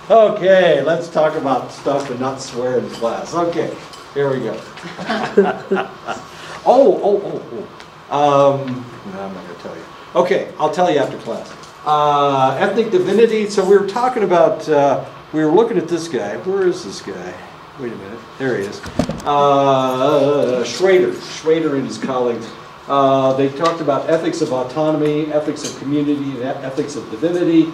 Okay, let's talk about stuff and not swear in class. Okay, here we go. No, I'm not going to tell you. Okay, I'll tell you after class. Ethnic divinity. So we were talking about, we were looking at this guy. Where is this guy? Wait a minute. There he is. Schrader and his colleagues. They talked about ethics of autonomy, ethics of community, and ethics of divinity.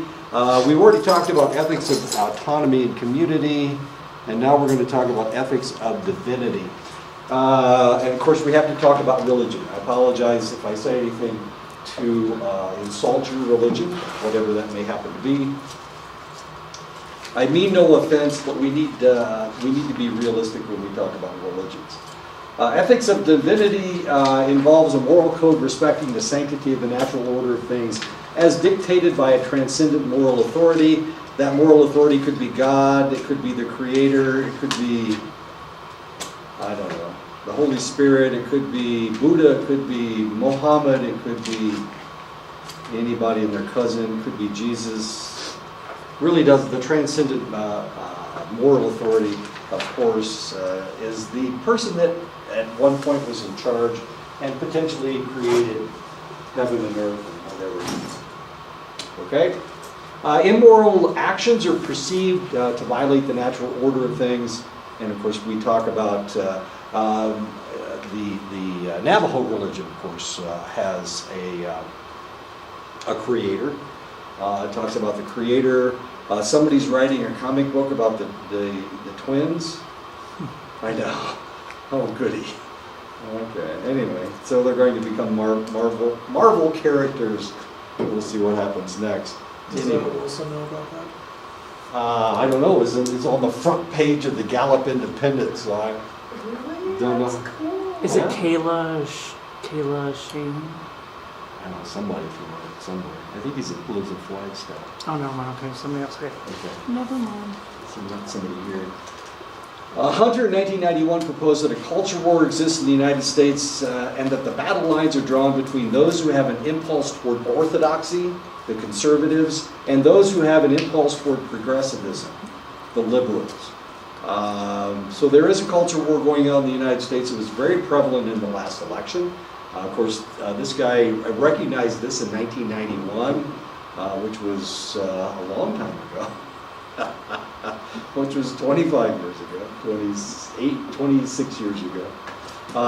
We've already talked about ethics of autonomy and community, and now we're going to talk about ethics of divinity. And of course, we have to talk about religion. I apologize if I say anything to insult your religion, whatever that may happen to be. I mean no offense, but we need to be realistic when we talk about religions. Ethics of divinity involves a moral code respecting the sanctity of the natural order of things as dictated by a transcendent moral authority. That moral authority could be God, it could be the Creator, it could be, I don't know, the Holy Spirit, it could be Buddha, it could be Mohammed, it could be anybody and their cousin, it could be Jesus. Really does, the transcendent moral authority, of course, is the person that at one point was in charge and potentially created heaven and earth and whatever. Okay? Immoral actions are perceived to violate the natural order of things. And of course, we talk about the Navajo religion, of course, has a creator. It talks about the creator. Somebody's writing a comic book about the twins. I know. Oh, goody. Okay. Anyway, so they're going to become Marvel characters. We'll see what happens next. Does Wilson know about that? I don't know. It's on the front page of the Gallup Independent, so I Really? don't know. That's cool. Is it Kayla Shane? I don't know, somebody from it, somewhere. I think he lives in Flagstaff. Oh, no, okay, somebody else. Okay. Okay. Never mind. Somebody here. Hunter in 1991 proposed that a culture war exists in the United States and that the battle lines are drawn between those who have an impulse toward orthodoxy, the conservatives, and those who have an impulse toward progressivism, the liberals. So there is a culture war going on in the United States. It was very prevalent in the last election. Of course, this guy recognized this in 1991, which was a long time ago. Which was 25 years ago, 26 years ago.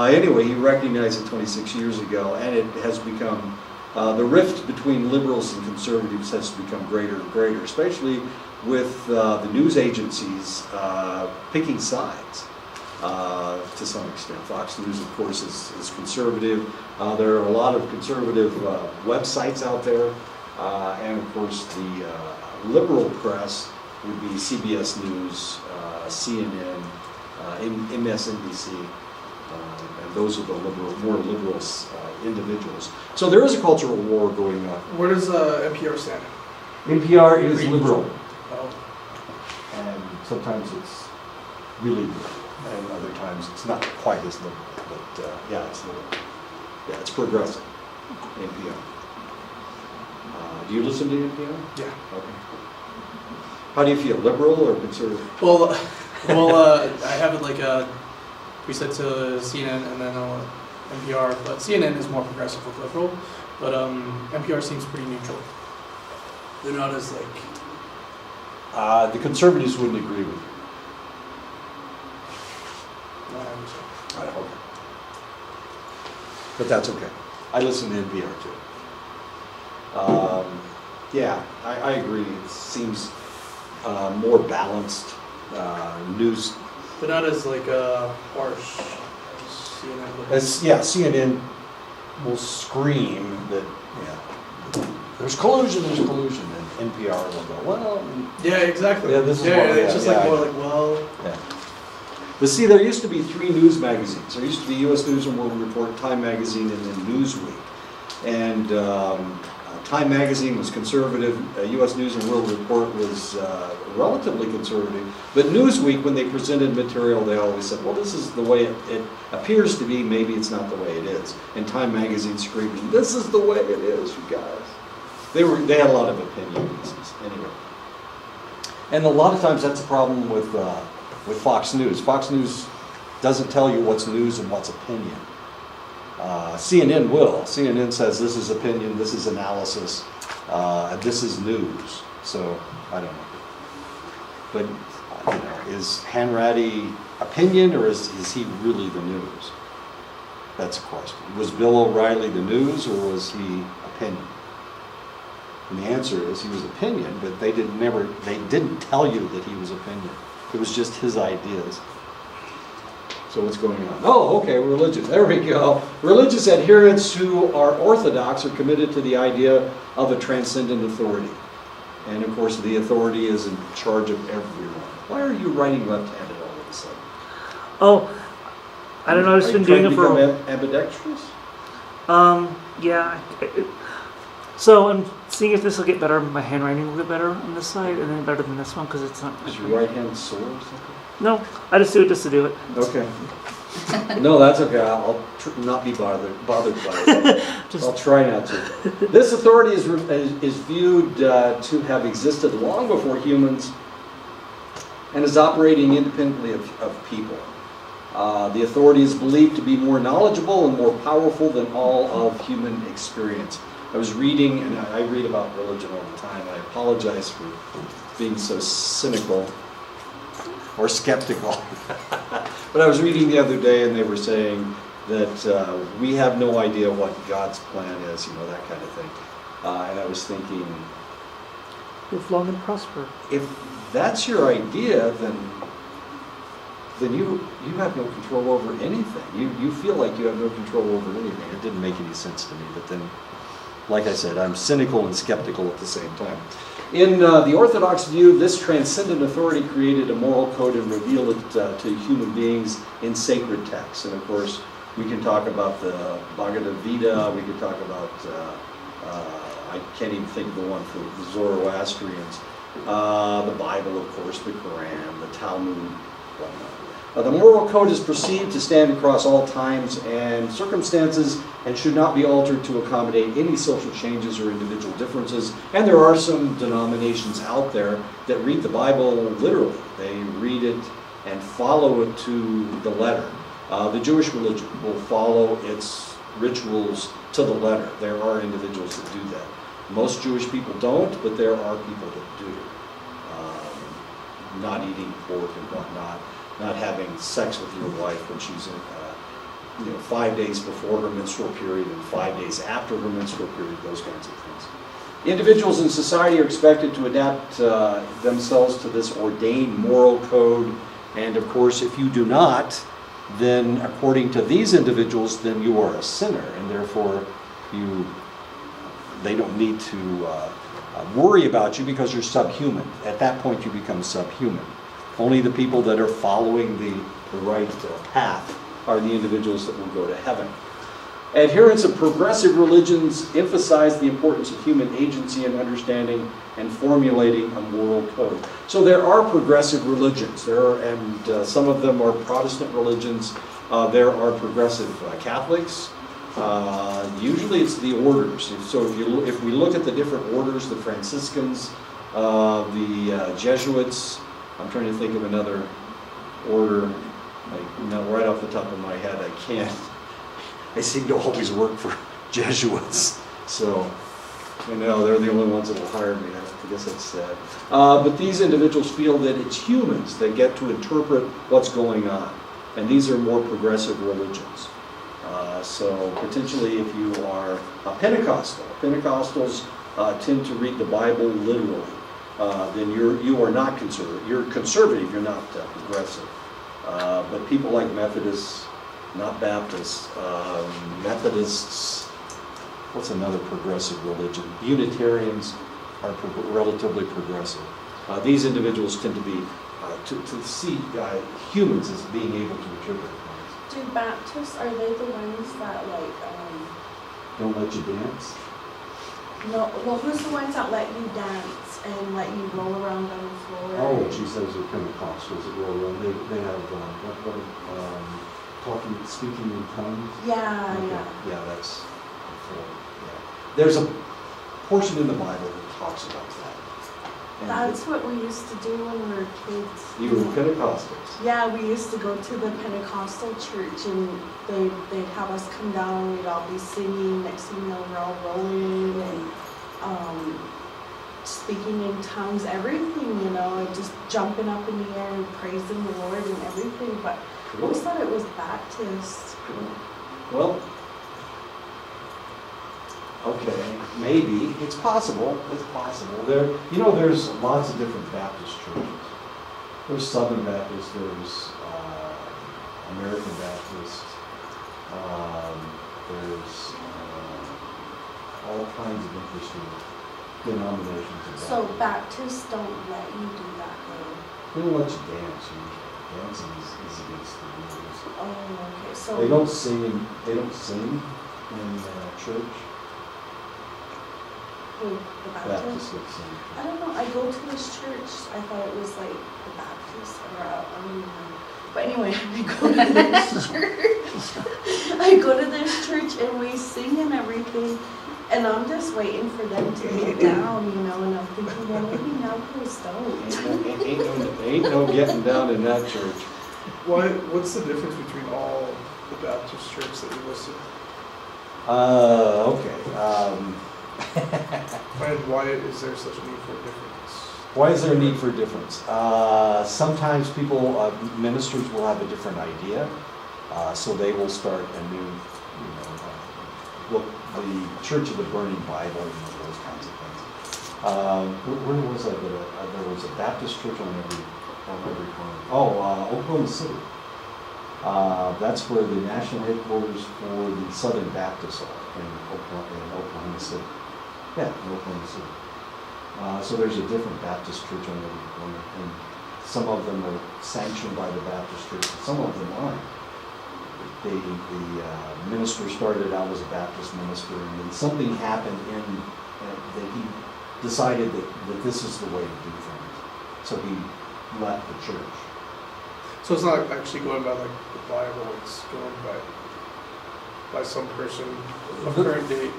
Anyway, he recognized it 26 years ago, and it has become, the rift between liberals and conservatives has become greater and greater, especially with the news agencies picking sides to some extent. Fox News, of course, is conservative. There are a lot of conservative websites out there, and of course the liberal press would be CBS News, CNN, MSNBC, and those are the more liberal individuals. So there is a cultural war going on. Where does NPR stand? NPR is liberal, Oh. and sometimes it's really liberal, and other times it's not quite as liberal, but yeah, it's liberal. Yeah, it's progressive, NPR. Do you listen to NPR? Yeah. Okay. How do you feel, liberal or conservative? Well, I have it like we said to CNN and then NPR, but CNN is more progressive with liberal, but NPR seems pretty neutral. They're not as like. The conservatives wouldn't agree with you. I understand. I hope. But that's okay. I listen to NPR too. Yeah, I agree. It seems more balanced news. But not as like harsh as CNN would. CNN will scream that there's collusion, and NPR will go, well. Yeah, exactly. Yeah, this is yeah, more- it's just like yeah, more like, well. Yeah. But see, there used to be 3 news magazines. There used to be U.S. News and World Report, Time Magazine, and then Newsweek. And Time Magazine was conservative. U.S. News and World Report was relatively conservative. But Newsweek, when they presented material, they always said, well, this is the way it appears to be. Maybe it's not the way it is. And Time Magazine screaming, this is the way it is, you guys. They had a lot of opinions. Anyway. And a lot of times that's a problem with Fox News. Fox News doesn't tell you what's news and what's opinion. CNN will. CNN says this is opinion, this is analysis, this is news. So, I don't know. But, is Hanratty opinion or is he really the news? That's a question. Was Bill O'Reilly the news or was he opinion? And the answer is he was opinion, but they didn't tell you that he was opinion. It was just his ideas. So what's going on? Oh, okay, religion. There we go. Religious adherents who are orthodox are committed to the idea of a transcendent authority. And of course, the authority is in charge of everyone. Why are you writing left-handed all of a sudden? Oh, I don't know. I've just been doing it for. Are you trying to become ambidextrous? Yeah. So I'm seeing if this will get better. My handwriting will get better on this side, and then better than this one because it's not. Is your right hand sore or something? No, I just do it just to do it. Okay. No, that's okay. I'll not be bothered by it. I'll try not to. This authority is viewed to have existed long before humans and is operating independently of people. The authority is believed to be more knowledgeable and more powerful than all of human experience. I was reading, and I read about religion all the time. I apologize for being so cynical or skeptical. But I was reading the other day and they were saying that we have no idea what God's plan is, that kind of thing. And I was thinking, Live long and prosper. if that's your idea, then you have no control over anything. You feel like you have no control over anything. It didn't make any sense to me, but then, like I said, I'm cynical and skeptical at the same time. In the Orthodox view, this transcendent authority created a moral code and revealed it to human beings in sacred texts. And of course, we can talk about the Bhagavad Gita, we can talk about, I can't even think of the one for the Zoroastrians, the Bible, of course, the Quran, the Talmud, whatnot. The moral code is perceived to stand across all times and circumstances and should not be altered to accommodate any social changes or individual differences. And there are some denominations out there that read the Bible literally. They read it and follow it to the letter. The Jewish religion will follow its rituals to the letter. There are individuals that do that. Most Jewish people don't, but there are people that do. Not eating pork and whatnot. Not having sex with your wife when she's 5 days before her menstrual period and 5 days after her menstrual period, those kinds of things. Individuals in society are expected to adapt themselves to this ordained moral code, and of course, if you do not, then according to these individuals, then you are a sinner, and therefore they don't need to worry about you because you're subhuman. At that point, you become subhuman. Only the people that are following the right path are the individuals that will go to heaven. Adherents of progressive religions emphasize the importance of human agency and understanding and formulating a moral code. So there are progressive religions. Some of them are Protestant religions. There are progressive Catholics. Usually it's the orders. So if we look at the different orders, the Franciscans, the Jesuits, I'm trying to think of another order. Right off the top of my head, I can't. I seem to always work for Jesuits, so they're the only ones that will hire me. I guess that's sad. But these individuals feel that it's humans that get to interpret what's going on, and these are more progressive religions. So potentially, if you are a Pentecostal, Pentecostals tend to read the Bible literally. Then you are not conservative. You're conservative. You're not progressive. But people like Methodists, not Baptists, Methodists. What's another progressive religion? Unitarians are relatively progressive. These individuals tend to be to see humans as being able to interpret things. Do Baptists, are they the ones that Don't let you dance? no, well, who's the ones that let you dance and let you roll around on the floor? Oh, geez, those are Pentecostals that roll around. They have speaking in tongues. Yeah, Okay. yeah. Yeah, that's. Yeah. There's a portion in the Bible that talks about that. And That's what we used to do when we were kids. you were Pentecostals. Yeah, we used to go to the Pentecostal church and they'd have us come down and we'd all be singing. Next thing you know, we're all rolling and speaking in tongues, everything, you know, and just jumping up in the air and praising the Lord and everything. But I always thought it was Baptist. Well, okay, maybe, it's possible, There, you know, there's lots of different Baptist churches. There's Southern Baptist, there's American Baptist, there's all kinds of interesting denominations of Baptist. So Baptists don't let you do that though. They don't let you dance usually. Dancing is against the rules. Oh, okay, so. They don't sing in church. Who, the Baptists don't sing. I don't know, I go to this church, I thought it was like the Baptist, or I don't even know. But anyway, I go to this church. I go to this church and we sing and everything, and I'm just waiting for them to get down, you know, and I'm thinking, well, maybe now please don't. Ain't no getting down in that church. What's the difference between all the Baptist churches that you listed? Okay. And why is there such a need for a difference? Why is there a need for a difference? Sometimes people, ministers will have a different idea, so they will start a new, the Church of the Burning Bible, those kinds of things. Where was I? There was a Baptist church on every corner. Oklahoma City. That's where the national headquarters for the Southern Baptists are in Oklahoma City. Yeah, in Oklahoma City. So there's a different Baptist church on every corner, and some of them are sanctioned by the Baptist church, and some of them aren't. The minister started out as a Baptist minister, and then something happened that he decided that this is the way to do things. So he left the church. So it's not actually going by like the Bible, it's going by some person of current date.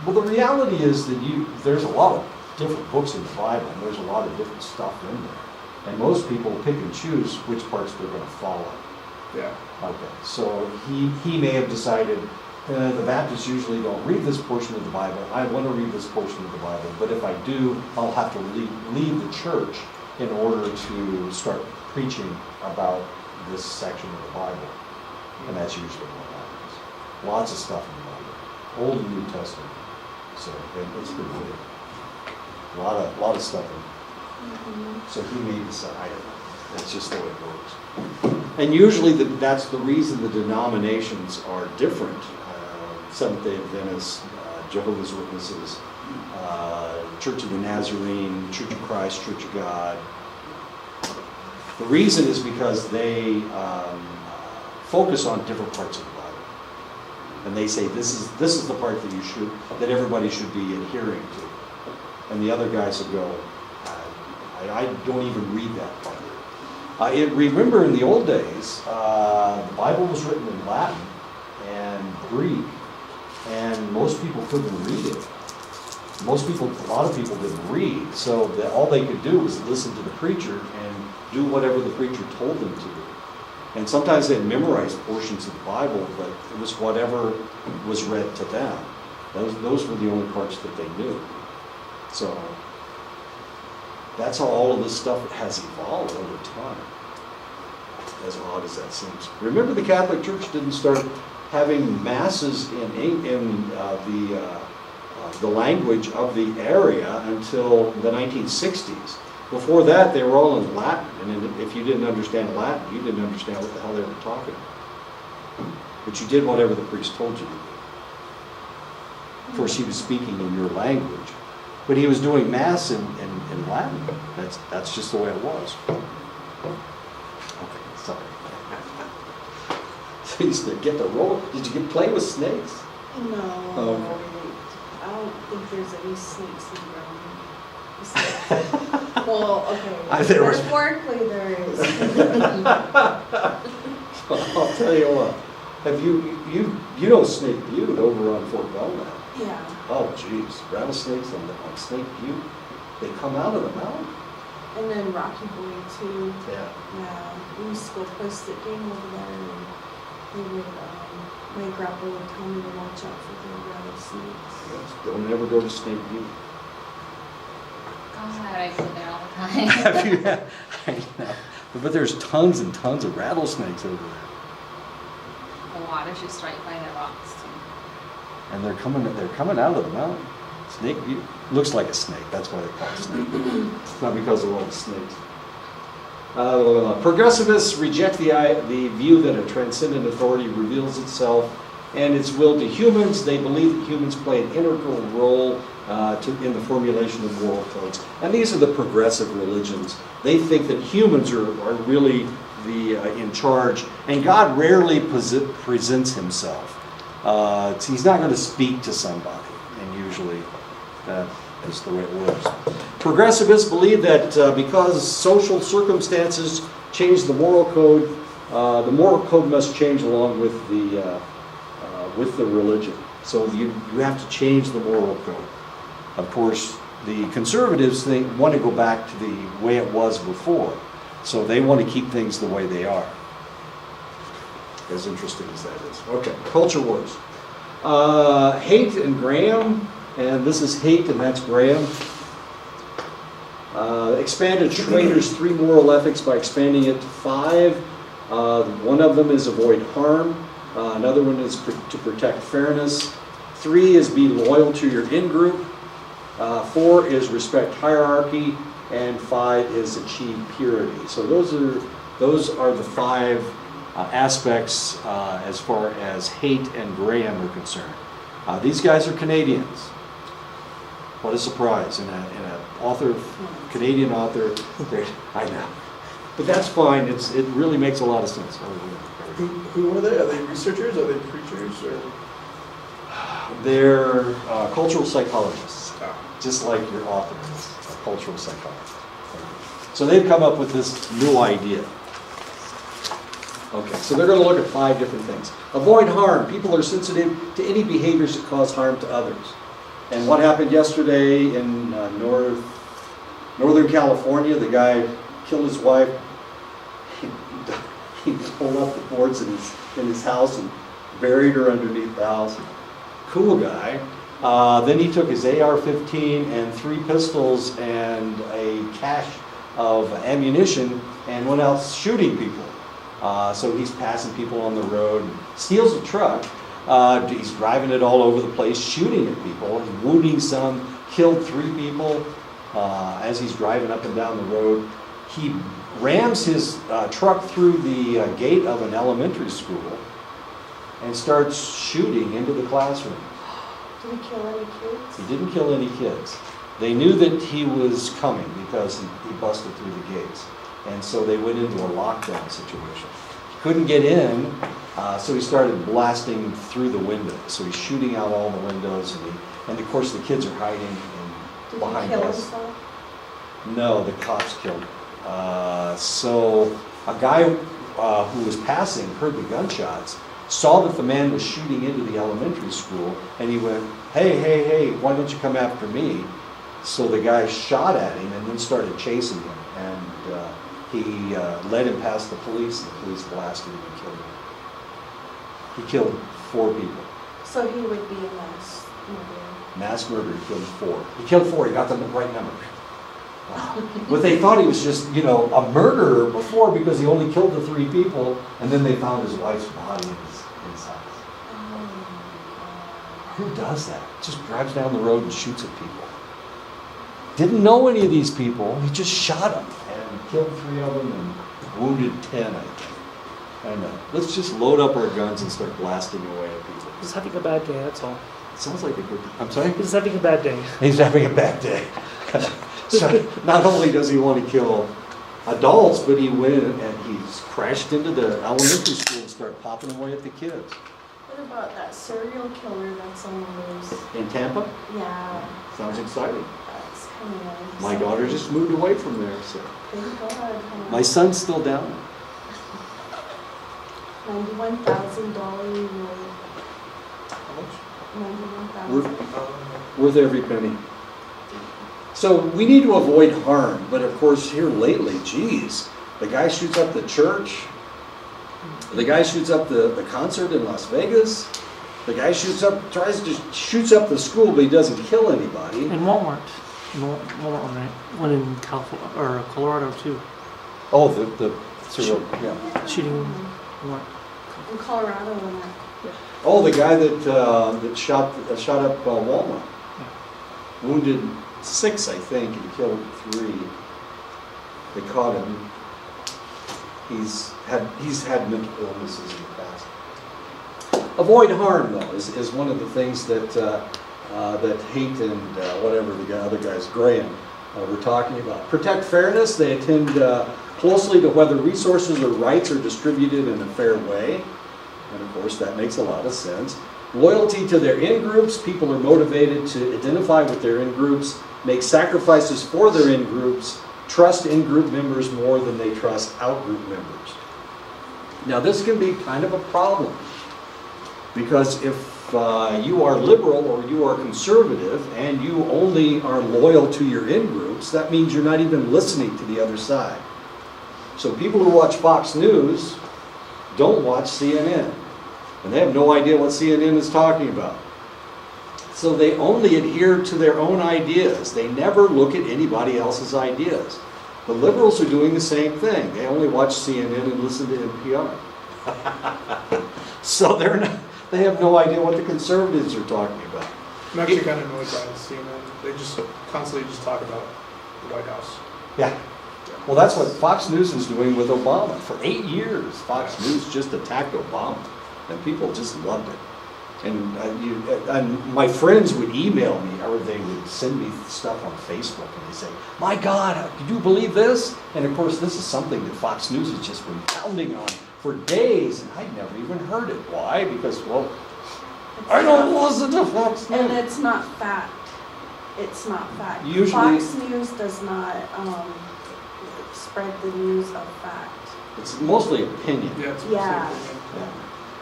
Well, the reality is that there's a lot of different books in the Bible, and there's a lot of different stuff in there. And most people pick and choose which parts they're going to follow. Yeah. Okay, so he may have decided, the Baptists usually don't read this portion of the Bible. I want to read this portion of the Bible, but if I do, I'll have to leave the church in order to start preaching about this section of the Bible. And that's usually what happens. Lots of stuff in the Bible, Old and New Testament. So it's pretty good. A lot of stuff in it. So he may decide. That's just the way it works. And usually that's the reason the denominations are different. Seventh-day Adventists, Jehovah's Witnesses, Church of the Nazarene, Church of Christ, Church of God. The reason is because they focus on different parts of the Bible. And they say this is the part that everybody should be adhering to. And the other guys will go, I don't even read that part. Remember in the old days, the Bible was written in Latin and Greek, and most people couldn't read it. A lot of people didn't read, so all they could do was listen to the preacher and do whatever the preacher told them to do. And sometimes they'd memorize portions of the Bible, but it was whatever was read to them. Those were the only parts that they knew. So that's how all of this stuff has evolved over time, as odd as that seems. Remember, the Catholic Church didn't start having masses in the language of the area until the 1960s. Before that, they were all in Latin, and if you didn't understand Latin, you didn't understand what the hell they were talking about. But you did whatever the priest told you to do. Of course, he was speaking in your language, but he was doing Mass in Latin. That's just the way it was. Okay, sorry. So you used to get the roll. Did you play with snakes? No. Okay. I don't think there's any snakes in ground. Well, okay. There was- Metaphorically, there is. I'll tell you what. Have you know Snake Butte over on Fort Belknap? Yeah. Oh, geez, rattlesnakes on Snake Butte, they come out of the mountain. And then Rocky Boy too. Yeah. Yeah, we used to go play stick game over there, and they would, my grandpa would tell me to watch out for the rattlesnakes. Don't ever go to Snake View. God, I go there all the time. Have you? I know. But there's tons and tons of rattlesnakes over there. The water should strike by the rocks too. And they're coming out of the mountain. Snake View looks like a snake. That's why they call it Snake View. It's not because of all the snakes. Progressivists reject the view that a transcendent authority reveals itself and its will to humans. They believe that humans play an integral role in the formulation of moral codes. And these are the progressive religions. They think that humans are really in charge, and God rarely presents himself. He's not going to speak to somebody, and usually that is the way it works. Progressivists believe that because social circumstances change the moral code must change along with the religion. So you have to change the moral code. Of course, the conservatives want to go back to the way it was before. So they want to keep things the way they are. As interesting as that is. Okay, culture wars. Haight and Graham, and this is Haight and that's Graham. Expanded Schrader's 3 moral ethics by expanding it to 5. One of them is avoid harm. Another one is to protect fairness. 3 is be loyal to your in-group. 4 is respect hierarchy. And 5 is achieve purity. So those are the 5 aspects as far as Haight and Graham are concerned. These guys are Canadians. What a surprise! In an author, Canadian author, I know, but that's fine. It really makes a lot of sense. Who are they? Are they researchers? Are they preachers? Or? They're cultural psychologists, just like your author is a cultural psychologist. So they've come up with this new idea. Okay, so they're going to look at 5 different things. Avoid harm. People are sensitive to any behaviors that cause harm to others. And what happened yesterday in Northern California, the guy killed his wife. He pulled up the boards in his house and buried her underneath the house. Cool guy. Then he took his AR-15 and 3 pistols and a cache of ammunition and went out shooting people. So he's passing people on the road, and steals a truck. He's driving it all over the place, shooting at people, and wounding some, killed 3 people as he's driving up and down the road. He rams his truck through the gate of an elementary school and starts shooting into the classroom. Did he kill any kids? He didn't kill any kids. They knew that he was coming because he busted through the gates. And so they went into a lockdown situation. He couldn't get in, so he started blasting through the windows. So he's shooting out all the windows, and of course the kids are hiding behind Did he kill us. himself? No, the cops killed him. So a guy who was passing heard the gunshots, saw that the man was shooting into the elementary school, and he went, hey, why don't you come after me? So the guy shot at him and then started chasing him, and he led him past the police, and the police blasted him and killed him. He killed 4 people. So he would be a mass murderer. Mass murder, he killed 4. He killed 4, he got the right number. But they thought he was just, a murderer before because he only killed the 3 people, and then they found his wife's body in his house. Who does that? Just drives down the road and shoots at people. Didn't know any of these people, he just shot them and killed 3 of them and wounded 10, I think. I know. Let's just load up our guns and start blasting away at people. Just having a bad day, that's all. Sounds like a good. I'm sorry? He's having a bad day. He's having a bad day. So not only does he want to kill adults, but he went and he's crashed into the elementary school and started popping away at the kids. What about that serial killer that's on the loose? In Tampa? Yeah, Sounds exciting. that's kind of nice. My daughter just moved away from there, so. Thank God. Huh? My son's still down there. $91,000 reward. How much? $91,000. Worth every penny. So we need to avoid harm, but of course here lately, geez, the guy shoots up the church, the guy shoots up the concert in Las Vegas, the guy shoots up the school, but he doesn't kill anybody. And Walmart. Walmart one, right? One in California or Colorado too. Oh, the serial, yeah. Shooting Walmart. In Colorado, when Oh, the guy that shot up Walmart. Wounded 6, I think, and killed 3. They caught him. He's had mental illnesses in the past. Avoid harm, though, is one of the things that Haight and whatever the other guys, Graham, were talking about. Protect fairness. They attend closely to whether resources or rights are distributed in a fair way. And of course, that makes a lot of sense. Loyalty to their in-groups. People are motivated to identify with their in-groups, make sacrifices for their in-groups, trust in-group members more than they trust out-group members. Now, this can be kind of a problem, because if you are liberal or you are conservative and you only are loyal to your in-groups, that means you're not even listening to the other side. So people who watch Fox News don't watch CNN, and they have no idea what CNN is talking about. So they only adhere to their own ideas. They never look at anybody else's ideas. The liberals are doing the same thing. They only watch CNN and listen to NPR. So they have no idea what the conservatives are talking about. I'm actually kind of annoyed by CNN. They just constantly just talk about the White House. Yeah. Well, that's what Fox News is doing with Obama. For 8 years, Fox News just attacked Obama, and people just loved it. And my friends would email me, or they would send me stuff on Facebook, and they say, "My God, did you believe this?" And of course, this is something that Fox News has just been pounding on for days, and I'd never even heard it. Why? Because, well, I don't listen to Fox News. and it's not fact. It's not fact. Usually- Fox News does not spread the news of fact. It's mostly opinion. Yeah. It's Yeah.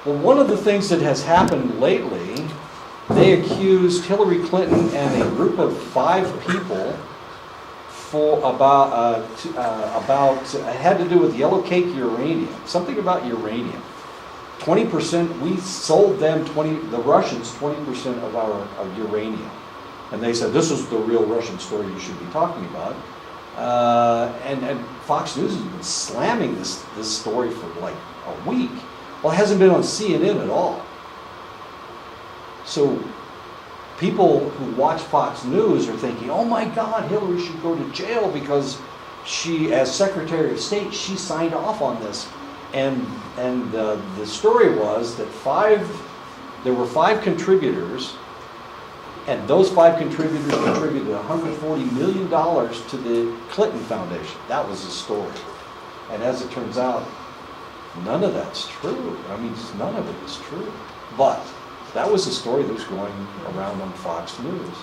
Well, one of the things that has happened lately, they accused Hillary Clinton and a group of 5 people for it had to do with yellow cake uranium, something about uranium. 20%, we sold them the Russians 20% of our uranium. And they said, this is the real Russian story you should be talking about. And Fox News has been slamming this story for like a week. Well, it hasn't been on CNN at all. So people who watch Fox News are thinking, oh my God, Hillary should go to jail because she, as Secretary of State, she signed off on this. And the story was that there were 5 contributors, and those 5 contributors contributed $140 million to the Clinton Foundation. That was the story. And as it turns out, none of that's true. I mean, none of it is true. But that was the story that was going around on Fox News.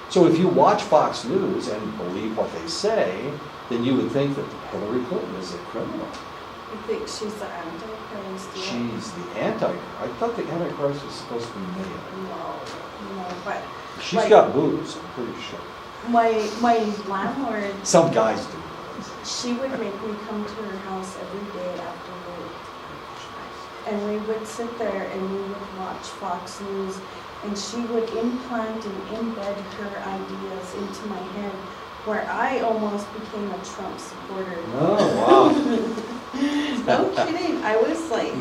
So if you watch Fox News and believe what they say, then you would think that Hillary Clinton is a criminal. I think she's the Antichrist. Yeah. She's the I thought the Antichrist was supposed to be male. No, but She's like- got boobs, I'm pretty sure. my landlord, Some guys do. she would make me come to her house every day after work. And we would sit there and we would watch Fox News, and she would implant and embed her ideas into my head, where I almost became a Trump supporter. Oh, No kidding. I was like,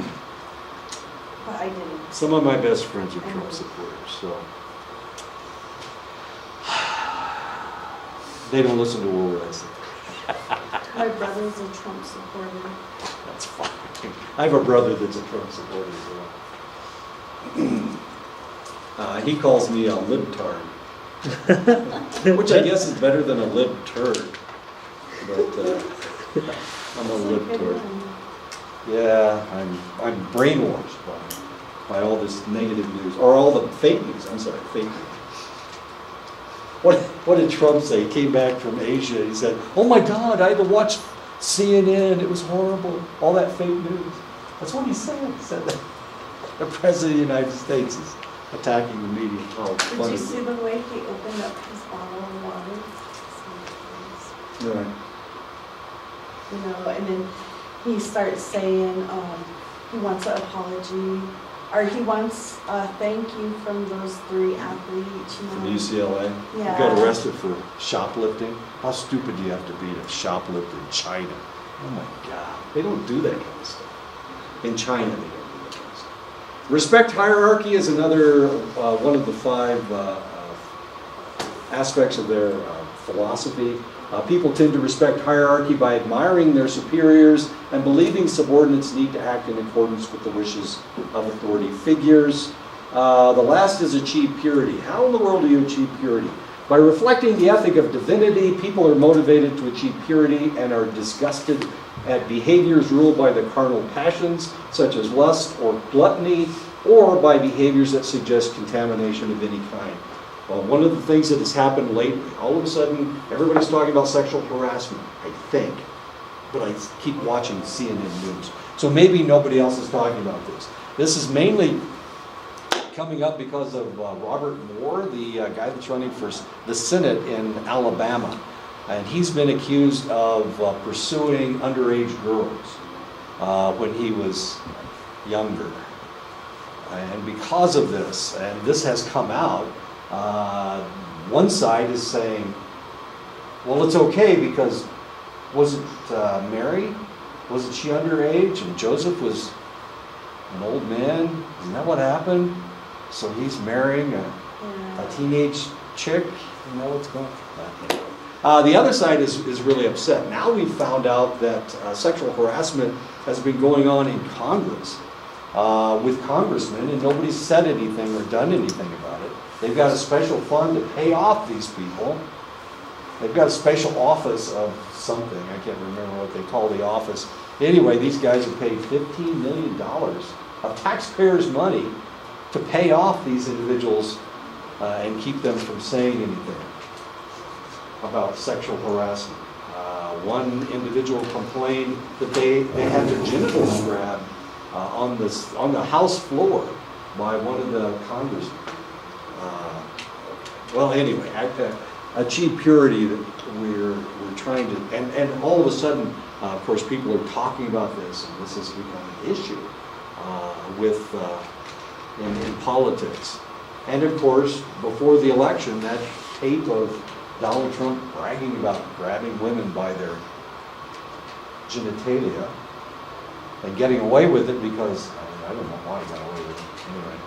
but I didn't. Some of my best friends are Trump supporters, so. They don't listen to a word I say. My brother's a Trump supporter. That's fine. I have a brother that's a Trump supporter as well. He calls me a libtard, which I guess is better than a libturd. But I'm a libtard. Yeah, I'm brainwashed by all this negative news, or all the fake news. I'm sorry, fake news. What did Trump say? He came back from Asia. He said, "Oh my God, I had to watch CNN. It was horrible. All that fake news." That's what he said. He said that the President of the United States is attacking the media. Oh, Did funny. you see the way he opened up his bottle of water? Right. You know, and then he starts saying, he wants an apology, or he wants a thank you from those 3 athletes, you know. From UCLA. Yeah. He got arrested for shoplifting. How stupid do you have to be to shoplift in China? Oh my God. They don't do that kind of stuff. In China, they don't do that kind of stuff. Respect hierarchy is another one of the 5 aspects of their philosophy. People tend to respect hierarchy by admiring their superiors and believing subordinates need to act in accordance with the wishes of authority figures. The last is achieve purity. How in the world do you achieve purity? By reflecting the ethic of divinity, people are motivated to achieve purity and are disgusted at behaviors ruled by the carnal passions, such as lust or gluttony, or by behaviors that suggest contamination of any kind. Well, one of the things that has happened lately, all of a sudden, everybody's talking about sexual harassment, I think. But I keep watching CNN News. So maybe nobody else is talking about this. This is mainly coming up because of Robert Moore, the guy that's running for the Senate in Alabama. And he's been accused of pursuing underage girls when he was younger. And because of this, and this has come out, one side is saying, well, it's okay because was it Mary? Wasn't she underage? And Joseph was an old man? Isn't that what happened? So he's marrying a teenage chick? You know what's going on? The other side is really upset. Now we've found out that sexual harassment has been going on in Congress with congressmen, and nobody's said anything or done anything about it. They've got a special fund to pay off these people. They've got a special office of something. I can't remember what they call the office. Anyway, these guys have paid $15 million of taxpayers' money to pay off these individuals and keep them from saying anything about sexual harassment. One individual complained that they had their genitals grabbed on the House floor by one of the congressmen. Well, anyway, achieve purity that we're trying to, and all of a sudden, of course, people are talking about this, and this has become an issue in politics. And of course, before the election, that tape of Donald Trump bragging about grabbing women by their genitalia and getting away with it because, I don't know why he got away with it, anyway.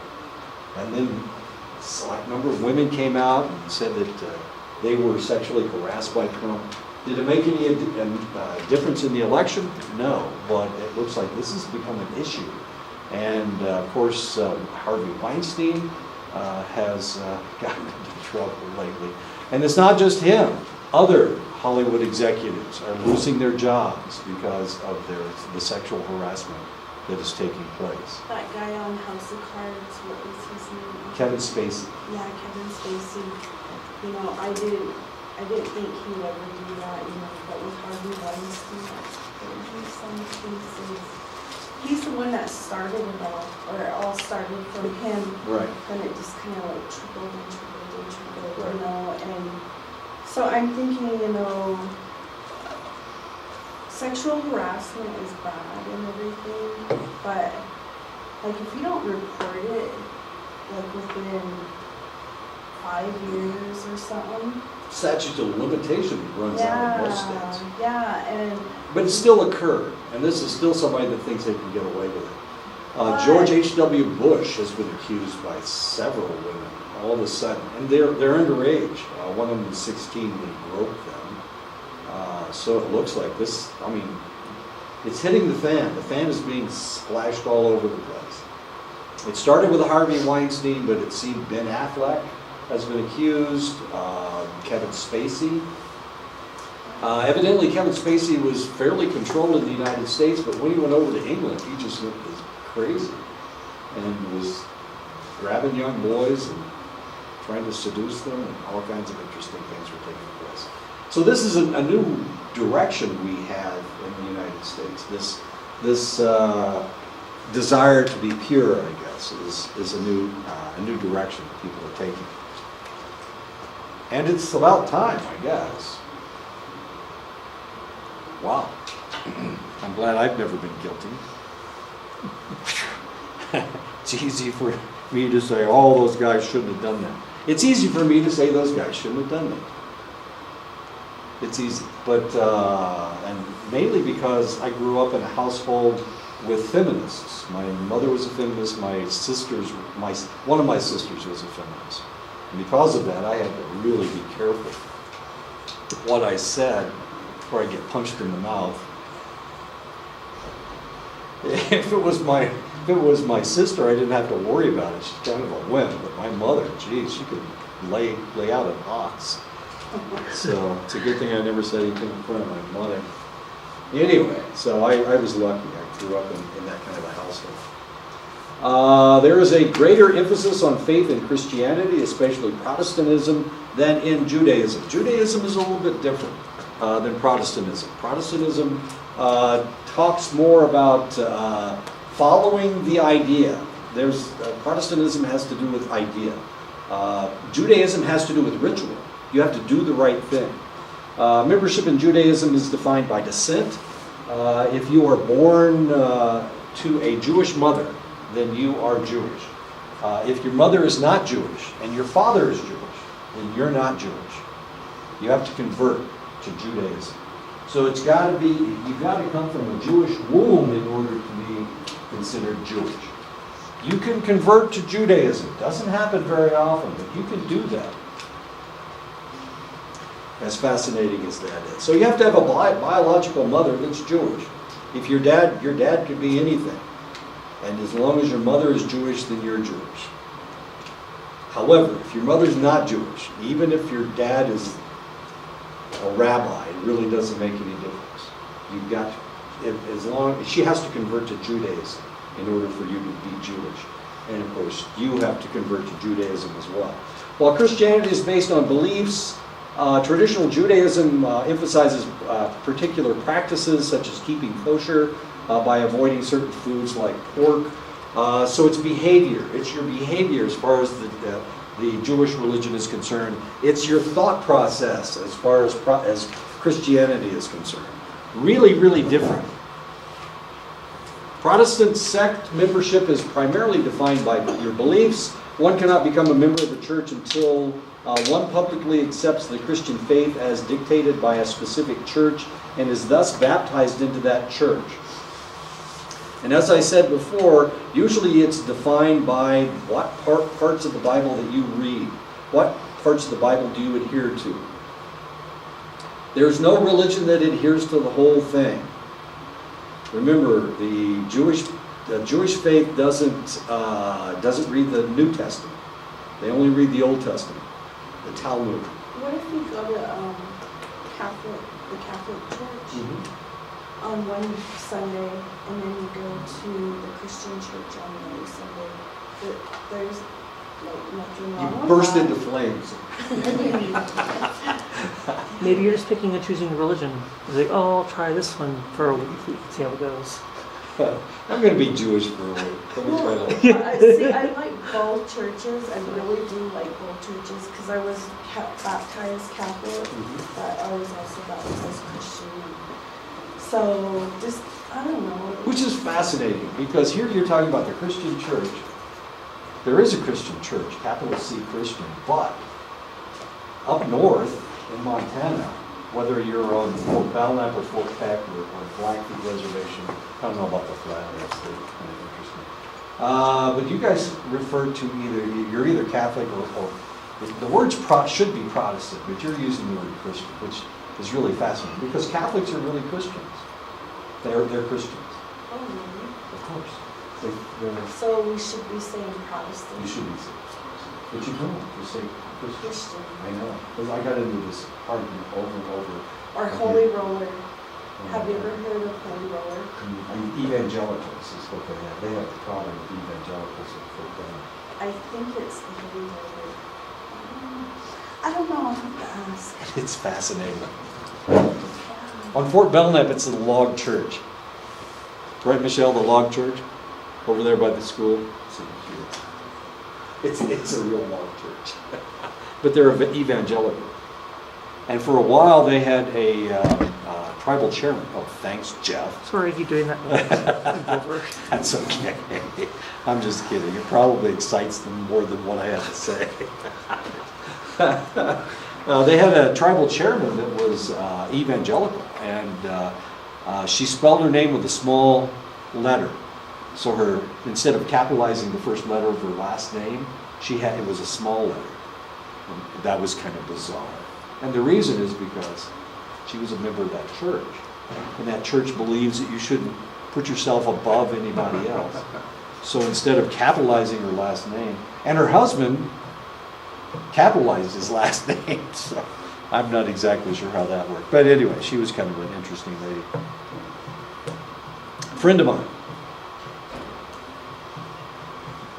And then a select number of women came out and said that they were sexually harassed by Trump. Did it make any difference in the election? No, but it looks like this has become an issue. And of course, Harvey Weinstein has gotten into trouble lately. And it's not just him. Other Hollywood executives are losing their jobs because of the sexual harassment that is taking place. That guy on House of Cards, what was his name? Kevin Spacey. Yeah, Kevin Spacey. You know, I didn't think he would ever do that, you know, but with Harvey Weinstein, there's some cases. He's the one that started it all, or it all started from him. Right. Then it just kind of like trickled and trickled and trickled, Right. you know, and so I'm thinking, you know, sexual harassment is bad and everything, but like if you don't report it, like within 5 years or something. Statute of limitation runs out in most states. Yeah, and But it still occurred, and this is still somebody that thinks they can get away with it. Why? George H.W. Bush has been accused by several women all of a sudden, and they're underage. One of them was 16 when he broke them. So it looks like this, I mean, it's hitting the fan. The fan is being splashed all over the place. It started with Harvey Weinstein, but it seemed Ben Affleck has been accused, Kevin Spacey. Evidently, Kevin Spacey was fairly controlled in the United States, but when he went over to England, he just went crazy and was grabbing young boys and trying to seduce them, and all kinds of interesting things were taking place. So this is a new direction we have in the United States. This desire to be pure, I guess, is a new direction people are taking. And it's about time, I guess. Wow. I'm glad I've never been guilty. It's easy for me to say, oh, those guys shouldn't have done that. It's easy for me to say those guys shouldn't have done that. It's easy. But, and mainly because I grew up in a household with feminists. My mother was a feminist, one of my sisters was a feminist. And because of that, I had to really be careful what I said before I get punched in the mouth. If it was my sister, I didn't have to worry about it. She's kind of a wimp, but my mother, geez, she could lay out an ox. So it's a good thing I never said anything in front of my mother. Anyway, so I was lucky. I grew up in that kind of a household. There is a greater emphasis on faith in Christianity, especially Protestantism, than in Judaism. Judaism is a little bit different than Protestantism. Protestantism talks more about following the idea. Protestantism has to do with idea. Judaism has to do with ritual. You have to do the right thing. Membership in Judaism is defined by descent. If you are born to a Jewish mother, then you are Jewish. If your mother is not Jewish and your father is Jewish, then you're not Jewish. You have to convert to Judaism. So you've got to come from a Jewish womb in order to be considered Jewish. You can convert to Judaism. Doesn't happen very often, but you can do that. As fascinating as that is. So you have to have a biological mother that's Jewish. If your dad could be anything. And as long as your mother is Jewish, then you're Jewish. However, if your mother's not Jewish, even if your dad is a rabbi, it really doesn't make any difference. She has to convert to Judaism in order for you to be Jewish. And of course, you have to convert to Judaism as well. While Christianity is based on beliefs, traditional Judaism emphasizes particular practices such as keeping kosher by avoiding certain foods like pork. So it's behavior. It's your behavior as far as the Jewish religion is concerned. It's your thought process as far as Christianity is concerned. Really, really different. Protestant sect membership is primarily defined by your beliefs. One cannot become a member of the church until one publicly accepts the Christian faith as dictated by a specific church and is thus baptized into that church. And as I said before, usually it's defined by what parts of the Bible that you read. What parts of the Bible do you adhere to? There's no religion that adheres to the whole thing. Remember, the Jewish faith doesn't read the New Testament. They only read the Old Testament, the Talmud. What if you go to the Catholic Church on one Sunday, and then you go to the Christian church on another Sunday? There's like nothing wrong You with burst that. into flames. Maybe you're just picking and choosing a religion. It's like, oh, I'll try this one for a week, see how it goes. I'm going to be Jewish for a week. Let me try that. I like both churches. I really do like both churches because I was baptized Catholic, but I was also baptized Christian. So just, I don't know. Which is fascinating because here you're talking about the Christian church. There is a Christian church, capital C Christian, but up north in Montana, whether you're on Fort Belknap or Fort Peck or Blackfeet Reservation, I don't know about the Flathead, that's kind of interesting. But you guys refer to you're either Catholic or the words should be Protestant, but you're using the word Christian, which is really fascinating because Catholics are really Christians. They're Christians. Oh, really? Of course. So we should be saying Protestant. You should be saying Protestant. But you don't. You say Christian. Christian. I know. Because I got into this argument over and over. Or Holy Roller. Have you ever heard of Holy Roller? Evangelicals is what they have. They have the problem with evangelicals at Fort Belknap. I think it's the Holy Roller. I don't know. I'll have to ask. It's fascinating. On Fort Belknap, it's a log church. Right, Michelle, the log church? Over there by the school? It's a real log church. But they're evangelical. And for a while, they had a tribal chairman. Oh, thanks, Jeff. Sorry, I keep doing that. Over. That's okay. I'm just kidding. It probably excites them more than what I have to say. They had a tribal chairman that was evangelical, and she spelled her name with a small letter. So instead of capitalizing the first letter of her last name, it was a small letter. And that was kind of bizarre. And the reason is because she was a member of that church. And that church believes that you shouldn't put yourself above anybody else. So instead of capitalizing her last name, and her husband capitalized his last name, so I'm not exactly sure how that worked. But anyway, she was kind of an interesting lady. Friend of mine.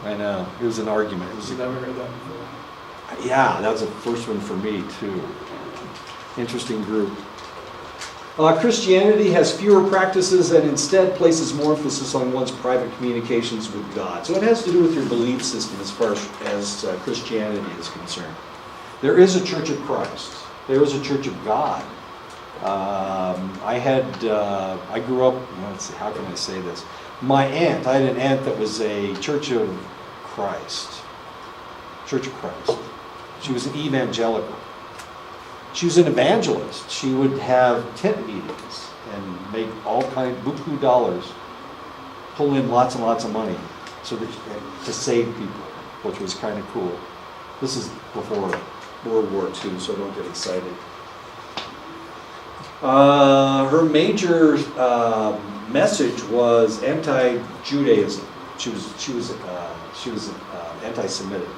I know, it was an argument. It was I've never heard that before. Yeah, that was the first one for me too. Interesting group. Christianity has fewer practices and instead places more emphasis on one's private communications with God. So it has to do with your belief system as far as Christianity is concerned. There is a Church of Christ. There is a Church of God. I grew up, let's see, how can I say this? I had an aunt that was a Church of Christ. Church of Christ. She was an evangelical. She was an evangelist. She would have tent meetings and make all buku dollars, pull in lots and lots of money so that to save people, which was kind of cool. This is before World War II, so don't get excited. Her major message was anti-Judaism. She was anti-Semitic.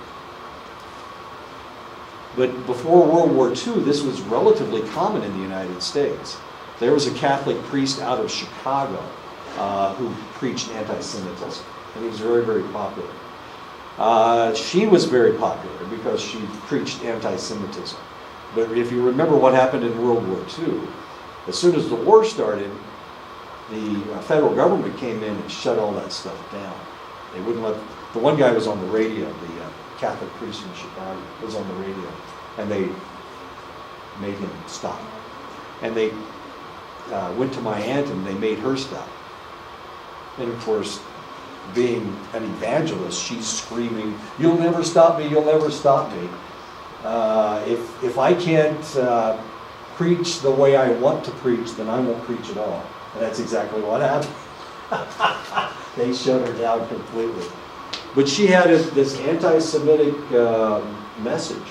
But before World War II, this was relatively common in the United States. There was a Catholic priest out of Chicago who preached anti-Semitism, and he was very, very popular. She was very popular because she preached anti-Semitism. But if you remember what happened in World War II, as soon as the war started, the federal government came in and shut all that stuff down. They wouldn't let, the one guy was on the radio, the Catholic priest in Chicago was on the radio, and they made him stop. And they went to my aunt and they made her stop. And of course, being an evangelist, she's screaming, "You'll never stop me, you'll never stop me." If I can't preach the way I want to preach, then I won't preach at all. And that's exactly what happened. They shut her down completely. But she had this anti-Semitic message.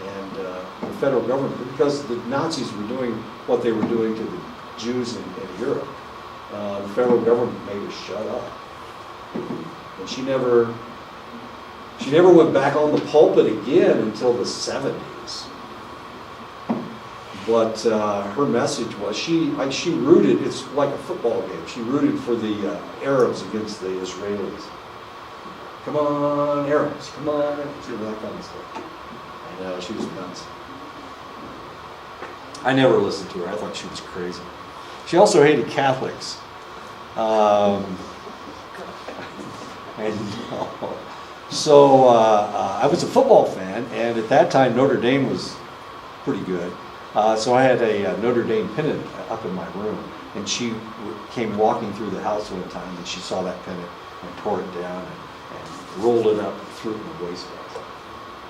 And the federal government, because the Nazis were doing what they were doing to the Jews in Europe, the federal government made her shut up. And she never went back on the pulpit again until the 70s. But her message was, she rooted, it's like a football game, she rooted for the Arabs against the Israelis. Come on, Arabs, come on, Arabs, that kind of stuff. I know, she was nuts. I never listened to her, I thought she was crazy. She also hated Catholics. So I was a football fan, and at that time Notre Dame was pretty good. So I had a Notre Dame pennant up in my room, and she came walking through the house one time, and she saw that pennant and tore it down and rolled it up and threw it in the wastebasket.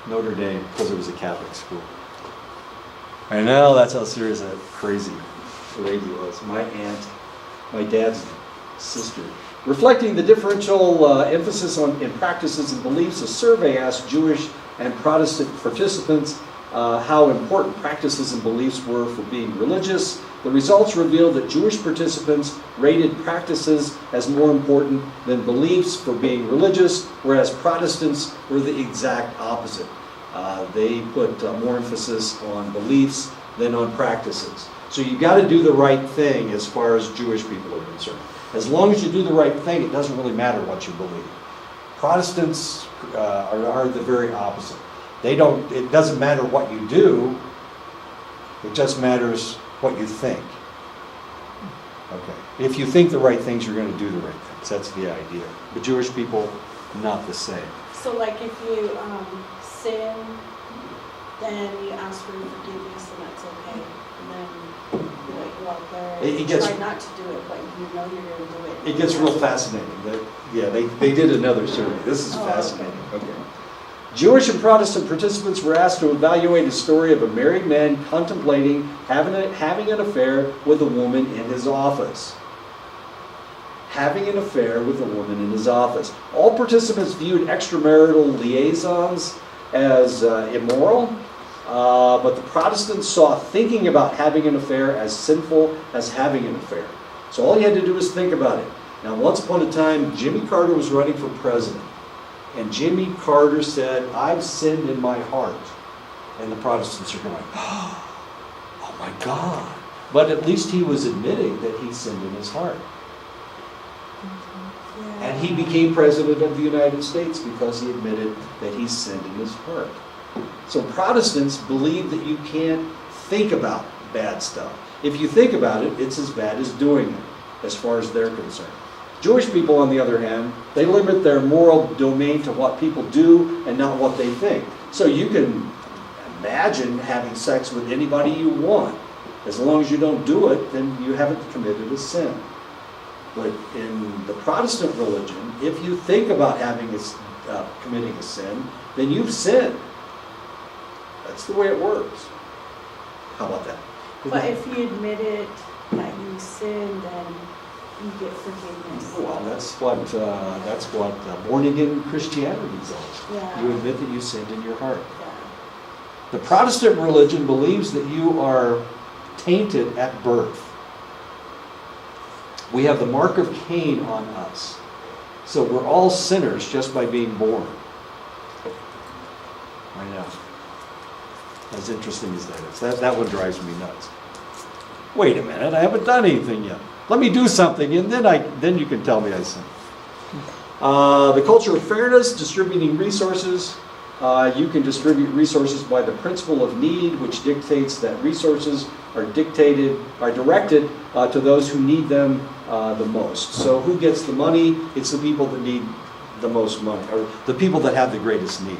Notre Dame, because it was a Catholic school. I know, that's how serious that crazy lady was. My aunt, my dad's sister. Reflecting the differential emphasis in practices and beliefs, a survey asked Jewish and Protestant participants how important practices and beliefs were for being religious. The results revealed that Jewish participants rated practices as more important than beliefs for being religious, whereas Protestants were the exact opposite. They put more emphasis on beliefs than on practices. So you've got to do the right thing as far as Jewish people are concerned. As long as you do the right thing, it doesn't really matter what you believe. Protestants are the very opposite. It doesn't matter what you do, it just matters what you think. Okay. If you think the right things, you're going to do the right things. That's the idea. But Jewish people, not the same. So like if you sin, then you ask for forgiveness and that's okay. And then go out there It and gets- try not to do it, but you know you're gonna do it. It gets real fascinating. Yeah, they did another survey. This is Oh, fascinating. Okay. Jewish and Protestant participants were asked to evaluate a story of a married man contemplating having an affair with a woman in his office. Having an affair with a woman in his office. All participants viewed extramarital liaisons as immoral, but the Protestants saw thinking about having an affair as sinful as having an affair. So all you had to do was think about it. Now, once upon a time, Jimmy Carter was running for president. And Jimmy Carter said, "I've sinned in my heart." And the Protestants are going, "Oh my God." But at least he was admitting that he sinned in his heart. Yeah. And he became president of the United States because he admitted that he sinned in his heart. So Protestants believe that you can't think about bad stuff. If you think about it, it's as bad as doing it, as far as they're concerned. Jewish people, on the other hand, they limit their moral domain to what people do and not what they think. So you can imagine having sex with anybody you want. As long as you don't do it, then you haven't committed a sin. But in the Protestant religion, if you think about committing a sin, then you've sinned. That's the way it works. How about that? But if you admit it that you sinned, then you get forgiveness. Well, that's what born again Christianity is all. Yeah. You admit that you sinned in your heart. Yeah. The Protestant religion believes that you are tainted at birth. We have the mark of Cain on us. So we're all sinners just by being born. I know. As interesting as that is. That one drives me nuts. Wait a minute, I haven't done anything yet. Let me do something, and then you can tell me I sinned. The culture of fairness, distributing resources. You can distribute resources by the principle of need, which dictates that resources are directed to those who need them the most. So who gets the money? It's the people that need the most money, or the people that have the greatest need.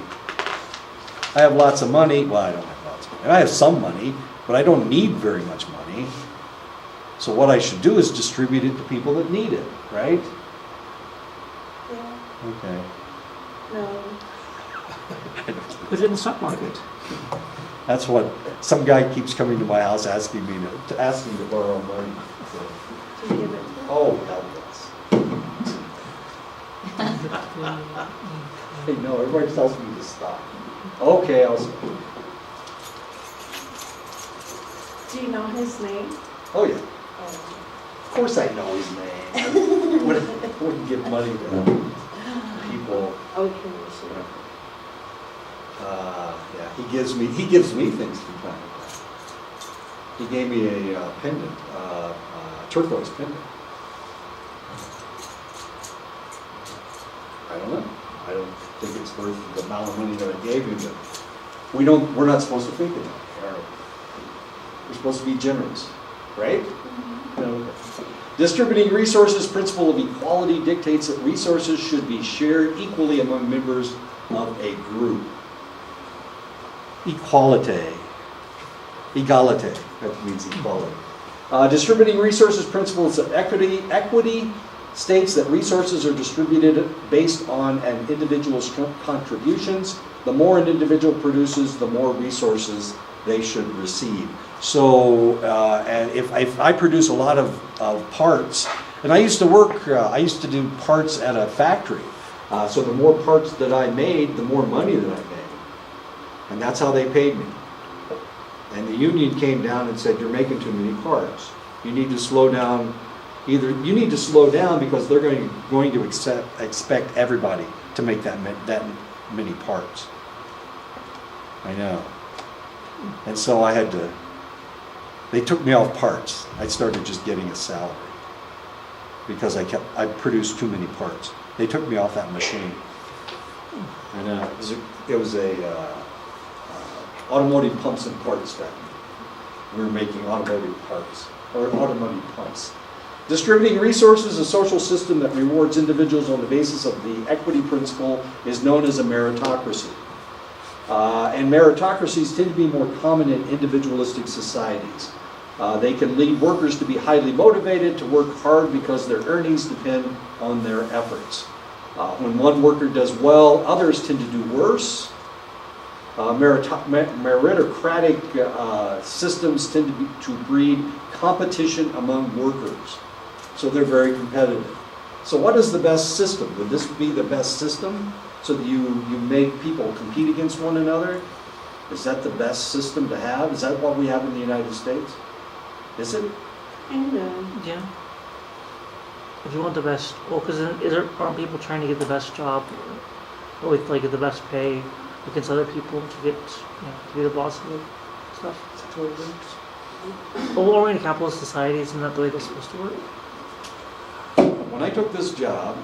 I have lots of money. Well, I don't have lots of money. I have some money, but I don't need very much money. So what I should do is distribute it to people that need it, right? Yeah. Okay. No. Put it in the stock market. That's what some guy keeps coming to my house asking me to borrow money. So, To give it to them. oh, hell yes. Hey, no, everybody tells me to stop. Okay, I'll stop. Do you know his name? Oh yeah, Oh. of course I know his name. I wouldn't give money to people. Okay, sure. Yeah, he gives me things from time to time. He gave me a pendant, turquoise pendant. I don't know. I don't think it's worth the amount of money that I gave him, but we're not supposed to think of that, are we? We're supposed to be generous, right? No. Distributing resources, principle of equality dictates that resources should be shared equally among members of a group. Equality. Egalite, that means equality. Distributing resources, principles of equity. Equity states that resources are distributed based on an individual's contributions. The more an individual produces, the more resources they should receive. So and if I produce a lot of parts, and I used to do parts at a factory. So the more parts that I made, the more money that I made. And that's how they paid me. And the union came down and said, "You're making too many parts. You need to slow down. Either you need to slow down because they're going to expect everybody to make that many parts." I know. And so they took me off parts. I started just getting a salary because I produced too many parts. They took me off that machine. I know. It was a automotive pumps and parts factory. We were making automotive parts, or automotive pumps. Distributing resources, a social system that rewards individuals on the basis of the equity principle, is known as a meritocracy. And meritocracies tend to be more common in individualistic societies. They can lead workers to be highly motivated, to work hard because their earnings depend on their efforts. When one worker does well, others tend to do worse. Meritocratic systems tend to breed competition among workers. So they're very competitive. So what is the best system? Would this be the best system? So that you make people compete against one another? Is that the best system to have? Is that what we have in the United States? Is it? Yeah. If you want the best, well, because aren't people trying to get the best job with like the best pay against other people to get, to be the boss of the stuff? That's the way it works. Well, we're in a capitalist society, isn't that the way that's supposed to work? When I took this job,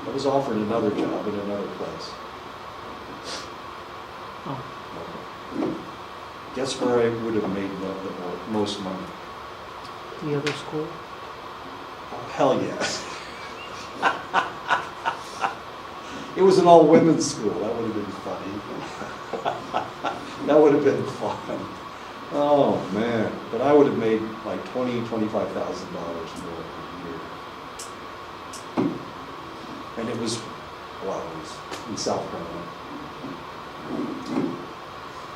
I was offered another job in another place. Oh. Guess where I would have made the most money? The other school? Oh, hell yes. It was an all-women's school. That would have been funny. That would have been fun. Oh, man. But I would have made like $20,000, $25,000 more a year. And it was in South Carolina.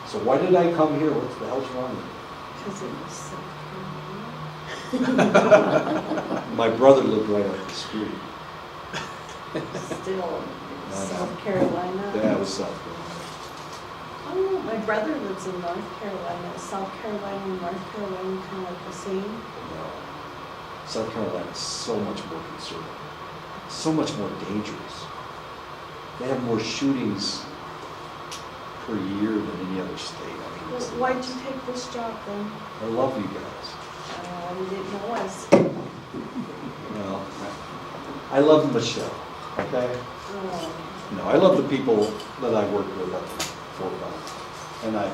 So why did I come here? What the hell's wrong with me? Because it was so My brother lived right up the street. still No. South Carolina. Yeah, it was South Carolina. Oh, my brother lives in North Carolina. South Carolina and North Carolina kind of like the same. No. South Carolina is so much more conservative, so much more dangerous. They have more shootings per year than any other state. I mean, Well, it's why'd nuts. you take this job then? I love you guys. You didn't know us. Well, I love Michelle, okay? Oh, No, I love the people that I work with up in Fort Valley. And I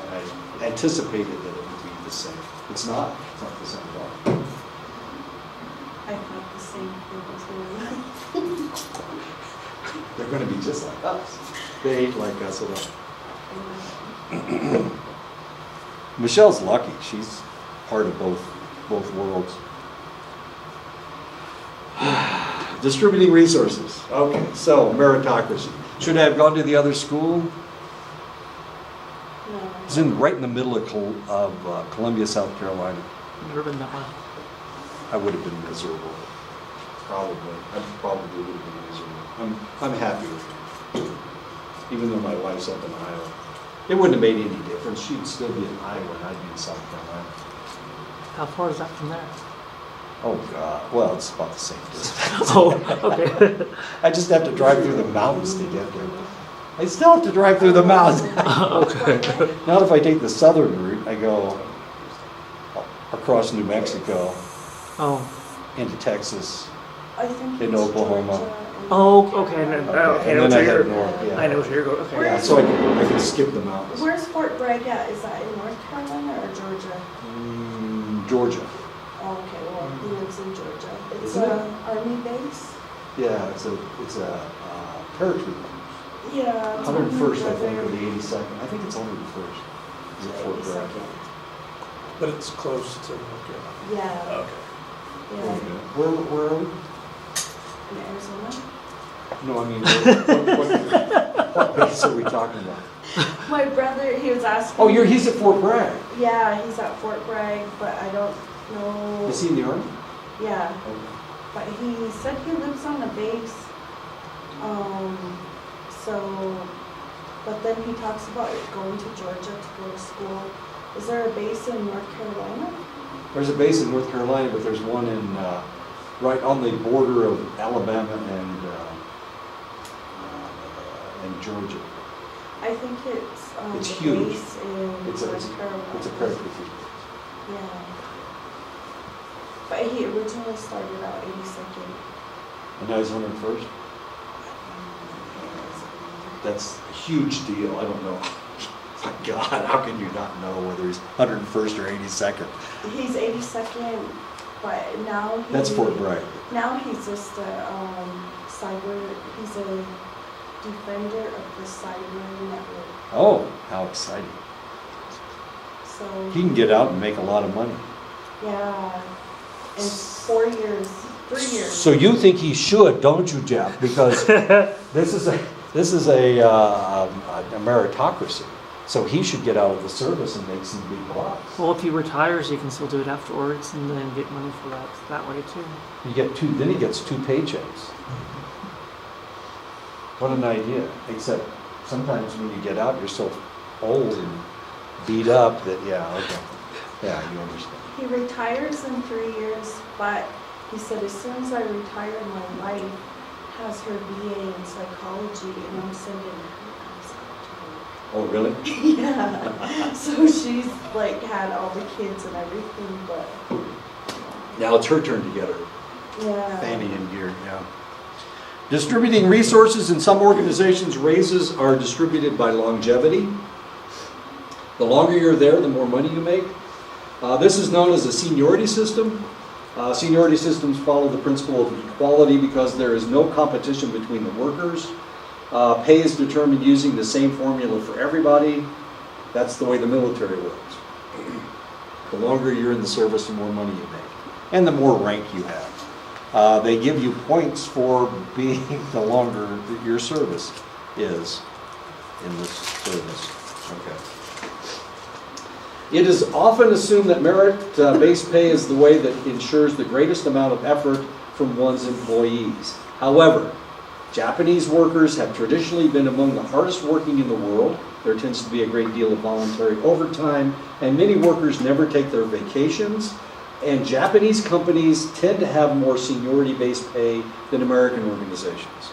anticipated that it would be the same. It's not the same at all. I thought the same thing They're gonna be just like us. They ain't like us at all. too. Michelle's lucky. She's part of both worlds. Distributing resources. Okay, so meritocracy. Should I have gone to the other school? No. It's right in the middle of Columbia, South Carolina. Never been that way. I would have been miserable. Probably. I probably would have been miserable. I'm happy with it. Even though my wife's up in Iowa. It wouldn't have made any difference. She'd still be in Iowa and I'd be in South Carolina. How far is that from there? Oh, God. Well, it's about the same distance. Oh, okay. I just have to drive through the mountains to get there. I still have to drive through the mountains. Okay. Now if I take the southern route, I go across New Mexico Oh. into Texas. I think In it's Oklahoma. Georgia and- Oh, okay. And then, Okay, I and know then I where head you're. north, yeah. I know where you're going. Okay. Yeah, so I can skip the mountains. Where's Fort Bragg at? Is that in North Carolina or Georgia? Georgia. Oh, okay, well, he lives in Georgia. It's Isn't it? a army base? Yeah, it's a paratroop. Yeah. it's 101st, I think, or brother. the 82nd. I think it's 101st. Is it Fort Bragg? 82nd. But it's close to North Carolina. Yeah, Okay. yeah, Where are we? in Arizona. No, I mean, what base are we talking about? My brother, he was asking. Oh, he's at Fort Bragg. Yeah, he's at Fort Bragg, but I don't know. Is he in the Army? Yeah, Okay. but he said he lives on a base. But then he talks about going to Georgia to go to school. Is there a base in North Carolina? There's a base in North Carolina, but there's one in, right on the border of Alabama and Georgia. I think it's It's the huge. base in It's a North Carolina. paratroop. Yeah. But he originally started out 82nd. And now he's 101st? That's a huge deal. I don't know. My God, how can you not know whether he's 101st or 82nd? He's 82nd, but now he... That's Fort Bragg. Now he's just a he's a defender of the cyber network. Oh, how exciting. So He can get out and make a lot of money. Yeah, in 4 years, 3 years. So you think he should, don't you, Jeff? Because this is a meritocracy. So he should get out of the service and make some big bucks. Well, if he retires, he can still do it afterwards and then get money for that way too. Then he gets 2 paychecks. What an idea. Except sometimes when you get out, you're so old and beat up that, yeah, okay. Yeah, you understand. He retires in 3 years, but he said as soon as I retire, my wife has her BA in psychology, and I'm sending her Oh, really? out to work. Yeah, so she's like had all the kids and everything, but Now it's her turn to get her yeah. fanny in gear, yeah. Distributing resources in some organizations, raises are distributed by longevity. The longer you're there, the more money you make. This is known as a seniority system. Seniority systems follow the principle of equality because there is no competition between the workers. Pay is determined using the same formula for everybody. That's the way the military works. The longer you're in the service, the more money you make, and the more rank you have. They give you points for being the longer that your service is in this service. Okay. It is often assumed that merit-based pay is the way that ensures the greatest amount of effort from one's employees. However, Japanese workers have traditionally been among the hardest working in the world. There tends to be a great deal of voluntary overtime, and many workers never take their vacations. And Japanese companies tend to have more seniority-based pay than American organizations.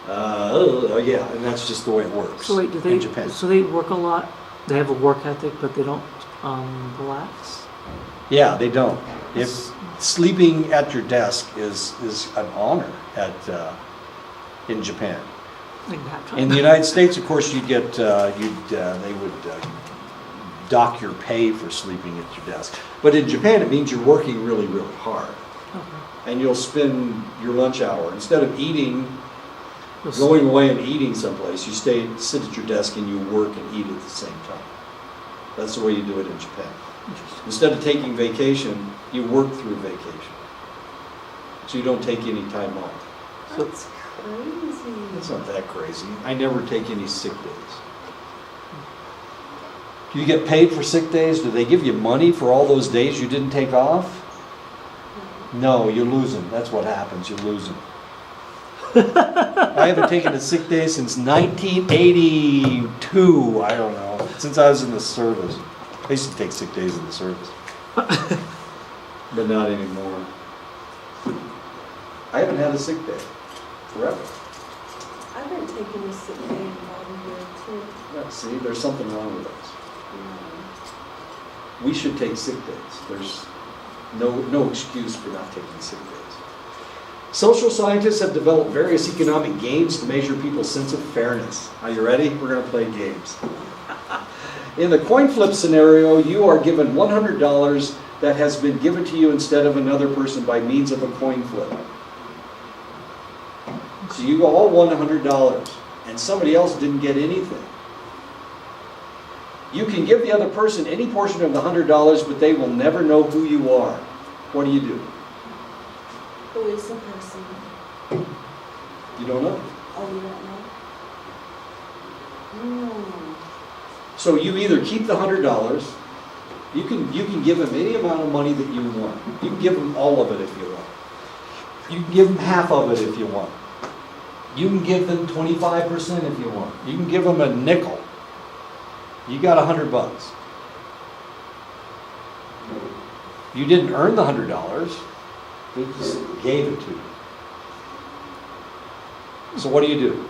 Yeah, and that's just the way it works So wait, in Japan. So they work a lot. They have a work ethic, but they don't relax. Yeah, they don't. If sleeping at your desk is an honor in Japan. Like nap time. In the United States, of course, they would dock your pay for sleeping at your desk. But in Japan, it means you're working really, really hard. Okay. And you'll spend your lunch hour, instead of eating, You'll s- going away and eating someplace, you sit at your desk and you work and eat at the same time. That's the way you do it in Japan. Interesting. Instead of taking vacation, you work through vacation. So you don't take any time off. That's crazy. It's not that crazy. I never take any sick days. Do you get paid for sick days? Do they give you money for all those days you didn't take off? No, you lose them. That's what happens. You lose them. I haven't taken a sick day since 1982. I don't know. Since I was in the service. I used to take sick days in the service. But not anymore. I haven't had a sick day forever. I've been taking a sick day about a year too. Yeah, see, there's something wrong with us. Yeah. We should take sick days. There's no excuse for not taking sick days. Social scientists have developed various economic games to measure people's sense of fairness. Are you ready? We're going to play games. In the coin flip scenario, you are given $100 that has been given to you instead of another person by means of a coin flip. So you all won $100 and somebody else didn't get anything. You can give the other person any portion of the $100, but they will never know who you are. What do? Who is the person? You don't know. Oh, you don't know? So you either keep the $100, you can give them any amount of money that you want. You can give them all of it if you want. You can give them half of it if you want. You can give them 25% if you want. You can give them a nickel. You got $100. You didn't earn the $100. They just gave it to you. So what do? You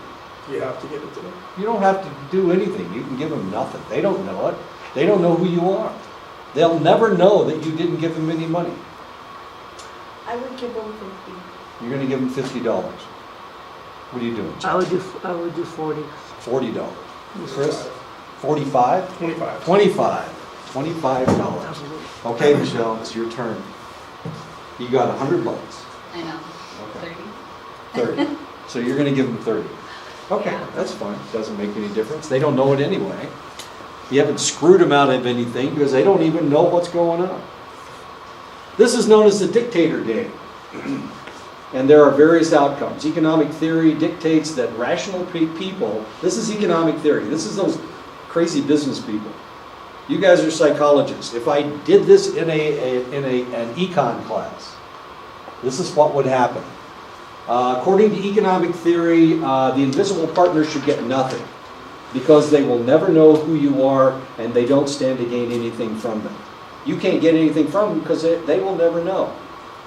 have to give it to them. You don't have to do anything. You can give them nothing. They don't know it. They don't know who you are. They'll never know that you didn't give them any money. I would give them 50. You're going to give them $50. What are you doing, I Chuck? would do 40. $40. Chris? 45? 25. $25. $25. Absolutely. Okay, Michelle, it's your turn. You got $100. I know. Okay. 30. 30. So you're going to give them 30. Okay, Yeah. that's fine. Doesn't make any difference. They don't know it anyway. You haven't screwed them out of anything because they don't even know what's going on. This is known as the dictator game. And there are various outcomes. Economic theory dictates that rational people, this is economic theory, this is those crazy business people. You guys are psychologists. If I did this in an econ class, this is what would happen. According to economic theory, the invisible partner should get nothing because they will never know who you are and they don't stand to gain anything from them. You can't get anything from them because they will never know.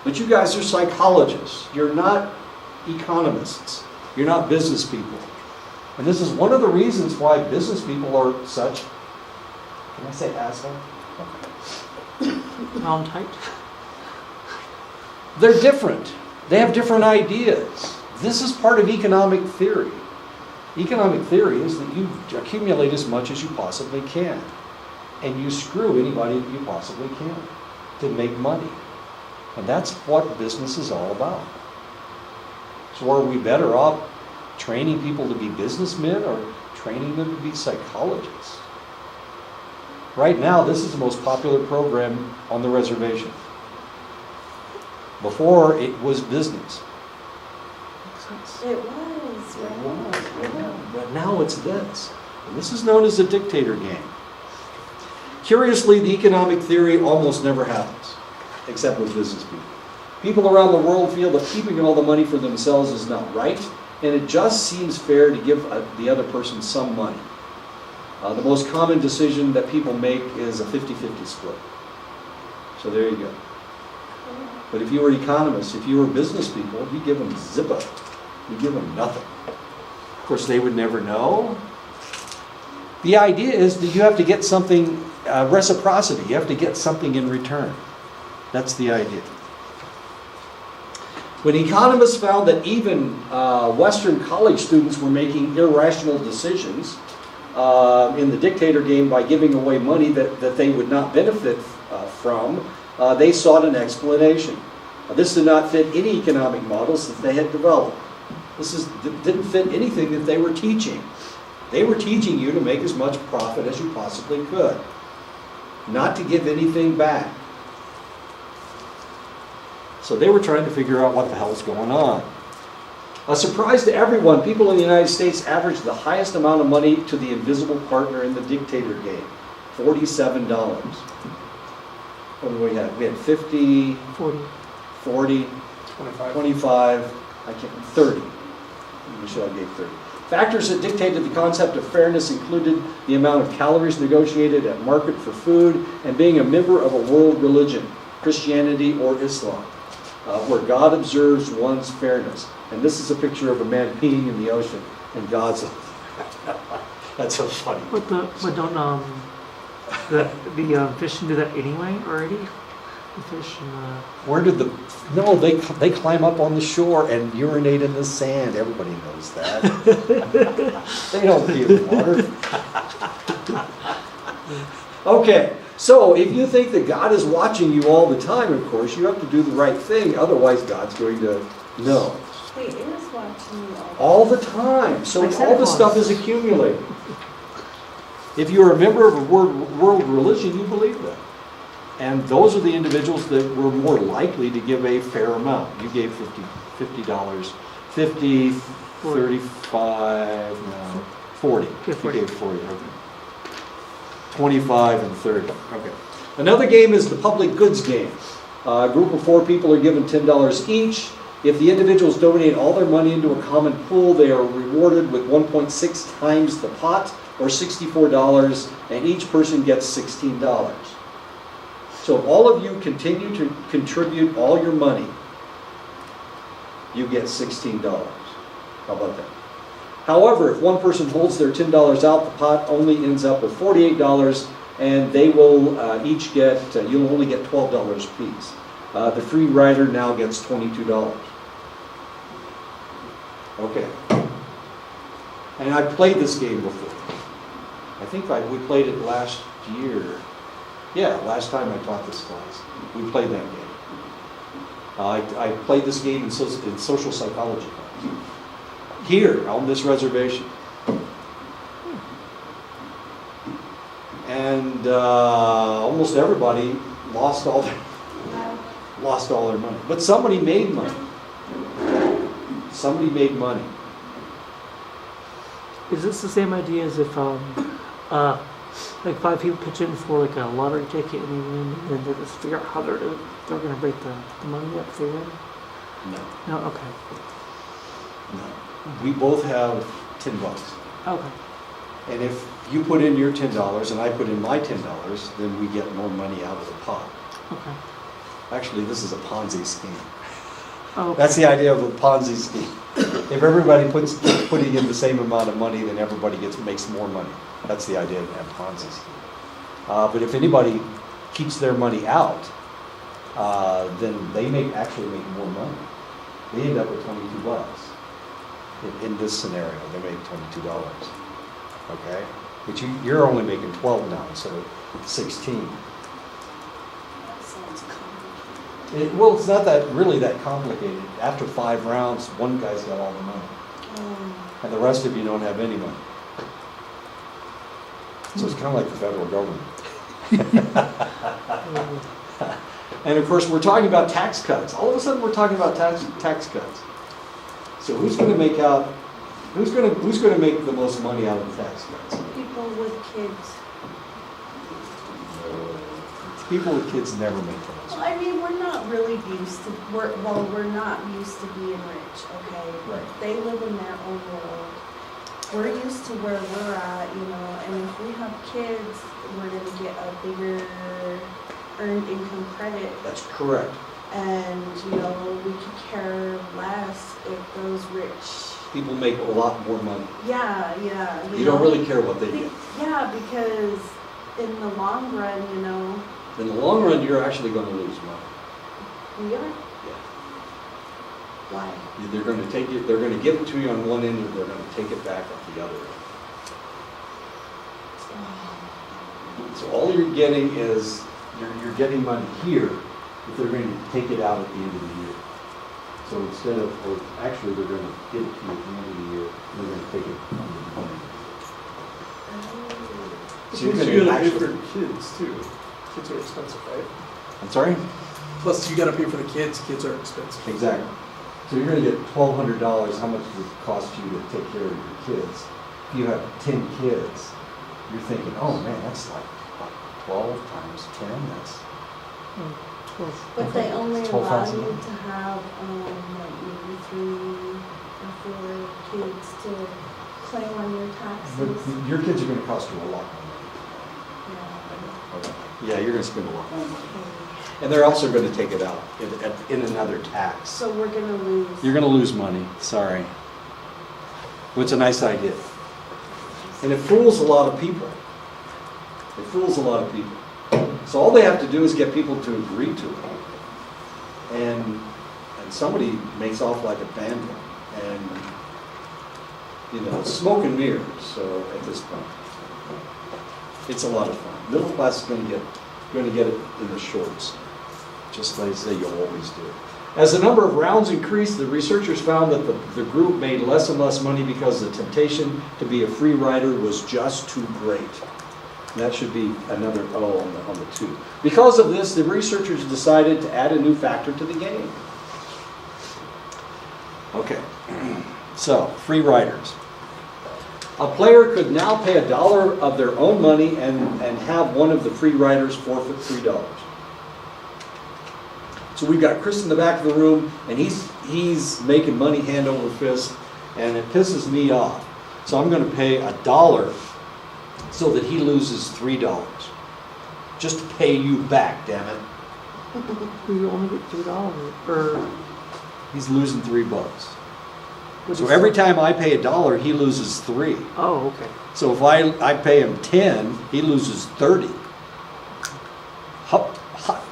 But you guys are psychologists. You're not economists. You're not business people. And this is one of the reasons why business people are such, can I say asshole? Round tight. They're different. They have different ideas. This is part of economic theory. Economic theory is that you accumulate as much as you possibly can. And you screw anybody that you possibly can to make money. And that's what business is all about. So are we better off training people to be businessmen or training them to be psychologists? Right now, this is the most popular program on the reservation. Before, it was business. It was, right? But now it's this. And this is known as the dictator game. Curiously, the economic theory almost never happens, except with business people. People around the world feel that keeping all the money for themselves is not right, and it just seems fair to give the other person some money. The most common decision that people make is a 50-50 split. So there you go. But if you were economists, if you were business people, you give them zippo. You give them nothing. Of course, they would never know. The idea is that you have to get something, reciprocity. You have to get something in return. That's the idea. When economists found that even Western college students were making irrational decisions in the dictator game by giving away money that they would not benefit from, they sought an explanation. This did not fit any economic models that they had developed. This didn't fit anything that they were teaching. They were teaching you to make as much profit as you possibly could, not to give anything back. So they were trying to figure out what the hell's going on. A surprise to everyone, people in the United States averaged the highest amount of money to the invisible partner in the dictator game, $47. What do we have? We had 50, 40. 40, 25. 25, 30. Michelle gave 30. Factors that dictated the concept of fairness included the amount of calories negotiated at market for food and being a member of a world religion, Christianity or Islam, where God observes one's fairness. And this is a picture of a man peeing in the ocean, and God's. That's so funny. But don't the fish do that anyway already? The fish and Where did the? No, they climb up on the shore and urinate in the sand. Everybody knows that. They don't pee in the water. Okay, so if you think that God is watching you all the time, of course, you have to do the right thing. Otherwise, God's going to know. He is watching you All the time. So Like all Santa this Claus. stuff is accumulating. If you're a member of a world religion, you believe that. And those are the individuals that were more likely to give a fair amount. You gave $50, 50, 35, no, 40. Yeah, 40. You gave 40, okay. 25 and 30, okay. Another game is the public goods game. A group of 4 people are given $10 each. If the individuals donate all their money into a common pool, they are rewarded with 1.6 times the pot, or $64, and each person gets $16. So if all of you continue to contribute all your money, you get $16. How about that? However, if one person holds their $10 out, the pot only ends up with $48, and they will each get, you'll only get $12 apiece. The free rider now gets $22. Okay. And I played this game before. I think we played it last year. Yeah, last time I taught this class. We played that game. I played this game in social psychology class. Here, on this reservation. And almost everybody lost all their... lost all their money. But somebody made money. Somebody made money. Is this the same idea as if, like 5 people pitch in for like a lottery ticket and they win, and then they just figure out how they're gonna break the money up if they win? No, No, okay. no. We both have $10. Okay. And if you put in your $10 and I put in my $10, then we get more money out of the pot. Okay. Actually, this is a Ponzi scheme. Oh, okay. That's the idea of a Ponzi scheme. If everybody puts putting in the same amount of money, then everybody makes more money. That's the idea of a Ponzi scheme. But if anybody keeps their money out, then they actually make more money. They end up with $22. In this scenario, they make $22. Okay, but you're only making 12 now instead of 16. That sounds complicated. Well, it's not really that complicated. After 5 rounds, one guy's got all the money, and the rest of you don't have any money. So it's kind of like the federal government. And of course, we're talking about tax cuts. All of a sudden, we're talking about tax cuts. So who's going to make the most money out of the tax cuts? People with kids. People with kids never make the most Well, money. I mean, we're not really used to, we're not used to being rich, okay? Right. They live in their own world. We're used to where we're at, you know, and if we have kids, we're gonna get a bigger earned income credit. That's correct. And, you know, we could care less if those rich, People make a lot more money. yeah. You don't know? really care what they get. Yeah, because in the long run, you know, In the long run, you're actually going to lose money. we are, Yeah. why? They're going to take it. They're going to give it to you on one end, and they're going to take it back on the other end. So all you're getting is you're getting money here, but they're going to take it out at the end of the year. So instead of, or actually, they're going to give it to you at the end of the year. They're going to take it from the beginning. So you're Plus, going you to gotta pay actually. for kids too. Kids are expensive, right? I'm sorry. Plus, you gotta pay for the kids. Kids are expensive. Exactly. So you're going to get $1,200. How much would it cost you to take care of your kids? If you have 10 kids, you're thinking, oh man, that's like what, 12 times 10. That's But they only It's allow 12,000. you to have, like maybe 3 or 4 kids to claim on your but taxes. your kids are going to cost you a lot more money. Yeah, you're going to spend a lot more money. Okay. And they're also going to take it out in another tax. So we're gonna lose. You're going to lose money. Sorry. But it's a nice idea. And it fools a lot of people. It fools a lot of people. So all they have to do is get people to agree to it. And somebody makes off like a bandit. And, you know, it's smoke and mirrors, so at this point. It's a lot of fun. Middle class is going to get it in the shorts, just like I say you always do. As the number of rounds increased, the researchers found that the group made less and less money because the temptation to be a free rider was just too great. And that should be another O on the 2. Because of this, the researchers decided to add a new factor to the game. Okay, so free riders. A player could now pay $1 of their own money and have one of the free riders forfeit $3. So we've got Chris in the back of the room, and he's making money hand over fist, and it pisses me off. So I'm going to pay $1 so that he loses $3, just to pay you back. Damn it! You only get $3 or. He's losing $3. So every time I pay $1, he loses 3. Oh, okay. So if I pay him 10, he loses 30. Hot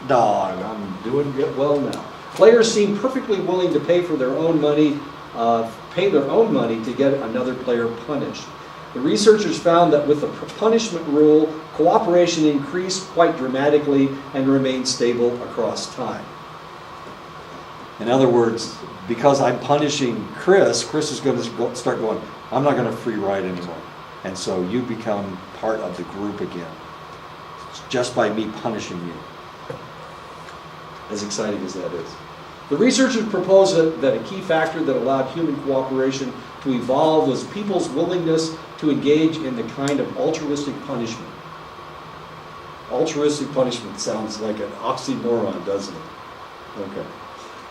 dog, I'm doing well now. Players seem perfectly willing to pay their own money to get another player punished. The researchers found that with the punishment rule, cooperation increased quite dramatically and remained stable across time. In other words, because I'm punishing Chris is going to start going, I'm not going to free ride anymore. And so you become part of the group again, just by me punishing you. as exciting as that is. The researchers proposed that a key factor that allowed human cooperation to evolve was people's willingness to engage in the kind of altruistic punishment. Altruistic punishment sounds like an oxymoron, doesn't it? Okay.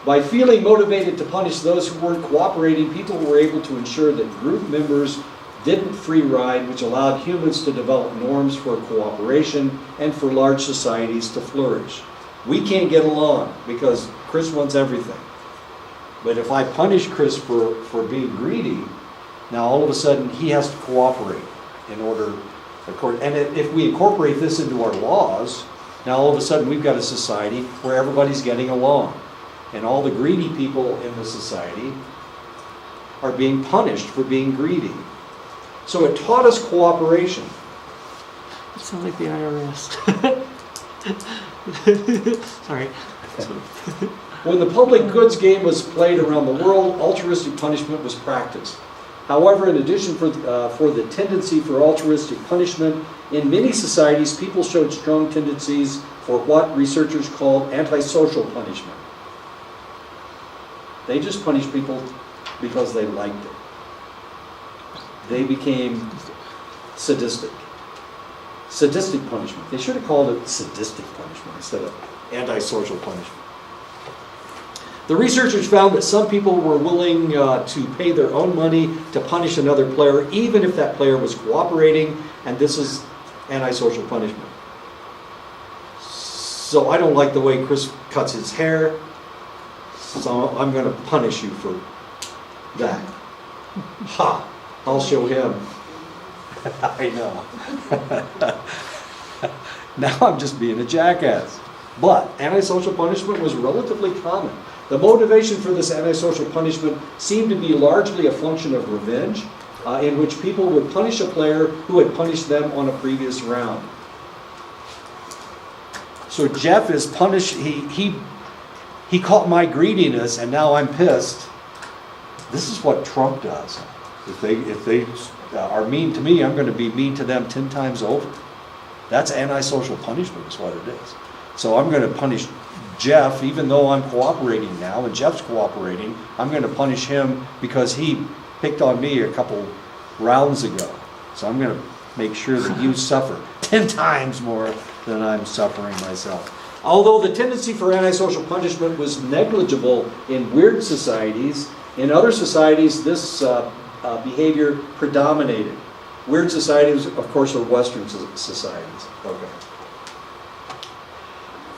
By feeling motivated to punish those who weren't cooperating, people were able to ensure that group members didn't free ride, which allowed humans to develop norms for cooperation and for large societies to flourish. We can't get along because Chris wants everything. But if I punish Chris for being greedy, now all of a sudden he has to cooperate in order, and if we incorporate this into our laws, now all of a sudden we've got a society where everybody's getting along. And all the greedy people in the society are being punished for being greedy. So it taught us cooperation. It sounds like the IRS. Sorry. When the public goods game was played around the world, altruistic punishment was practiced. However, in addition for the tendency for altruistic punishment, in many societies, people showed strong tendencies for what researchers called antisocial punishment. They just punished people because they liked it. They became sadistic. Sadistic punishment. They should have called it sadistic punishment instead of antisocial punishment. The researchers found that some people were willing to pay their own money to punish another player, even if that player was cooperating, and this is antisocial punishment. So I don't like the way Chris cuts his hair, so I'm going to punish you for that. Ha! I'll show him. I know. Now I'm just being a jackass. But antisocial punishment was relatively common. The motivation for this antisocial punishment seemed to be largely a function of revenge, in which people would punish a player who had punished them on a previous round. So Jeff is punished. He caught my greediness, and now I'm pissed. This is what Trump does. If they are mean to me, I'm going to be mean to them 10 times over. That's antisocial punishment is what it is. So I'm going to punish Jeff, even though I'm cooperating now, and Jeff's cooperating, I'm going to punish him because he picked on me a couple rounds ago. So I'm going to make sure that you suffer 10 times more than I'm suffering myself. Although the tendency for antisocial punishment was negligible in weird societies, in other societies this behavior predominated. Weird societies, of course, are Western societies. Okay.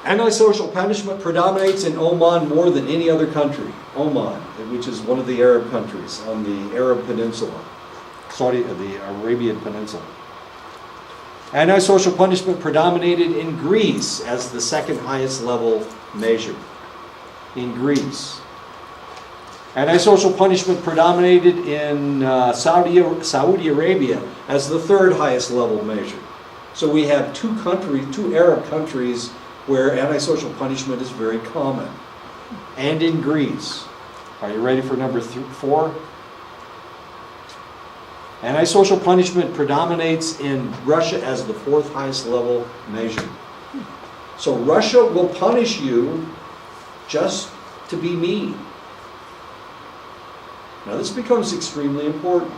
Antisocial punishment predominates in Oman more than any other country. Oman, which is one of the Arab countries on the Arab Peninsula, the Arabian Peninsula. Antisocial punishment predominated in Greece as the second highest level measure. In Greece. Antisocial punishment predominated in Saudi Arabia as the third highest level measure. So we have two Arab countries where antisocial punishment is very common. And in Greece. Are you ready for number 4? Antisocial punishment predominates in Russia as the fourth highest level measure. So Russia will punish you just to be mean. Now this becomes extremely important.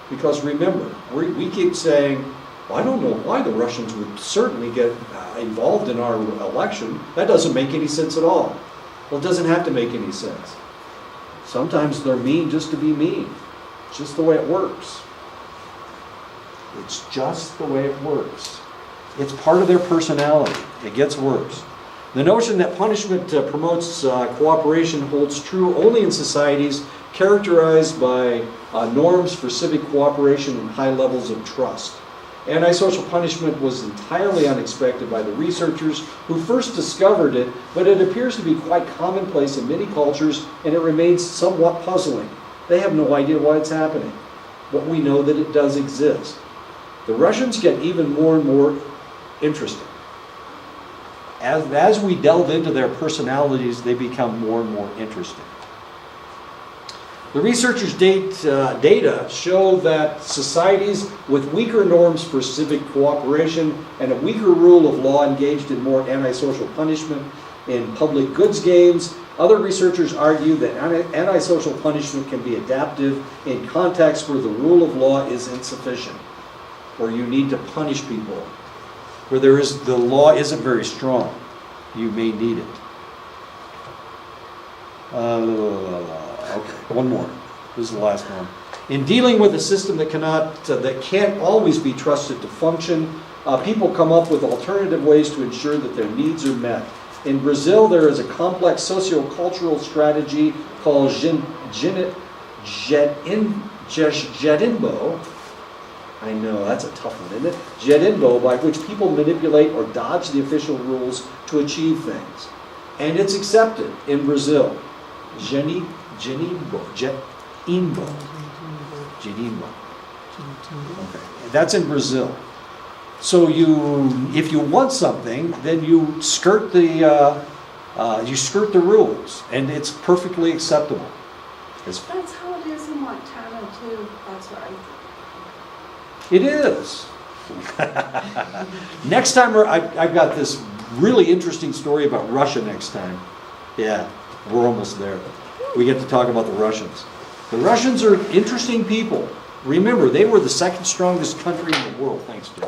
Because remember, we keep saying, well, I don't know why the Russians would certainly get involved in our election. That doesn't make any sense at all. Well, it doesn't have to make any sense. Sometimes they're mean just to be mean. It's just the way it works. It's just the way it works. It's part of their personality. It gets worse. The notion that punishment promotes cooperation holds true only in societies characterized by norms for civic cooperation and high levels of trust. Antisocial punishment was entirely unexpected by the researchers who first discovered it, but it appears to be quite commonplace in many cultures, and it remains somewhat puzzling. They have no idea why it's happening, but we know that it does exist. The Russians get even more and more interesting. As we delve into their personalities, they become more and more interesting. The researchers' data show that societies with weaker norms for civic cooperation and a weaker rule of law engaged in more antisocial punishment in public goods games. Other researchers argue that antisocial punishment can be adaptive in contexts where the rule of law is insufficient, or you need to punish people, where the law isn't very strong. You may need it. Okay, one more. This is the last one. In dealing with a system that can't always be trusted to function, people come up with alternative ways to ensure that their needs are met. In Brazil, there is a complex sociocultural strategy called Jedinbo. I know, that's a tough one, isn't it? Jedinbo, by which people manipulate or dodge the official rules to achieve things. And it's accepted in Brazil. Jedinbo. Okay. That's in Brazil. So if you want something, then you skirt the rules, and it's perfectly acceptable. That's how it is in Montana too. That's what I think. It is. Next time, I've got this really interesting story about Russia next time. Yeah, we're almost there. We get to talk about the Russians. The Russians are interesting people. Remember, they were the second strongest country in the world, thanks to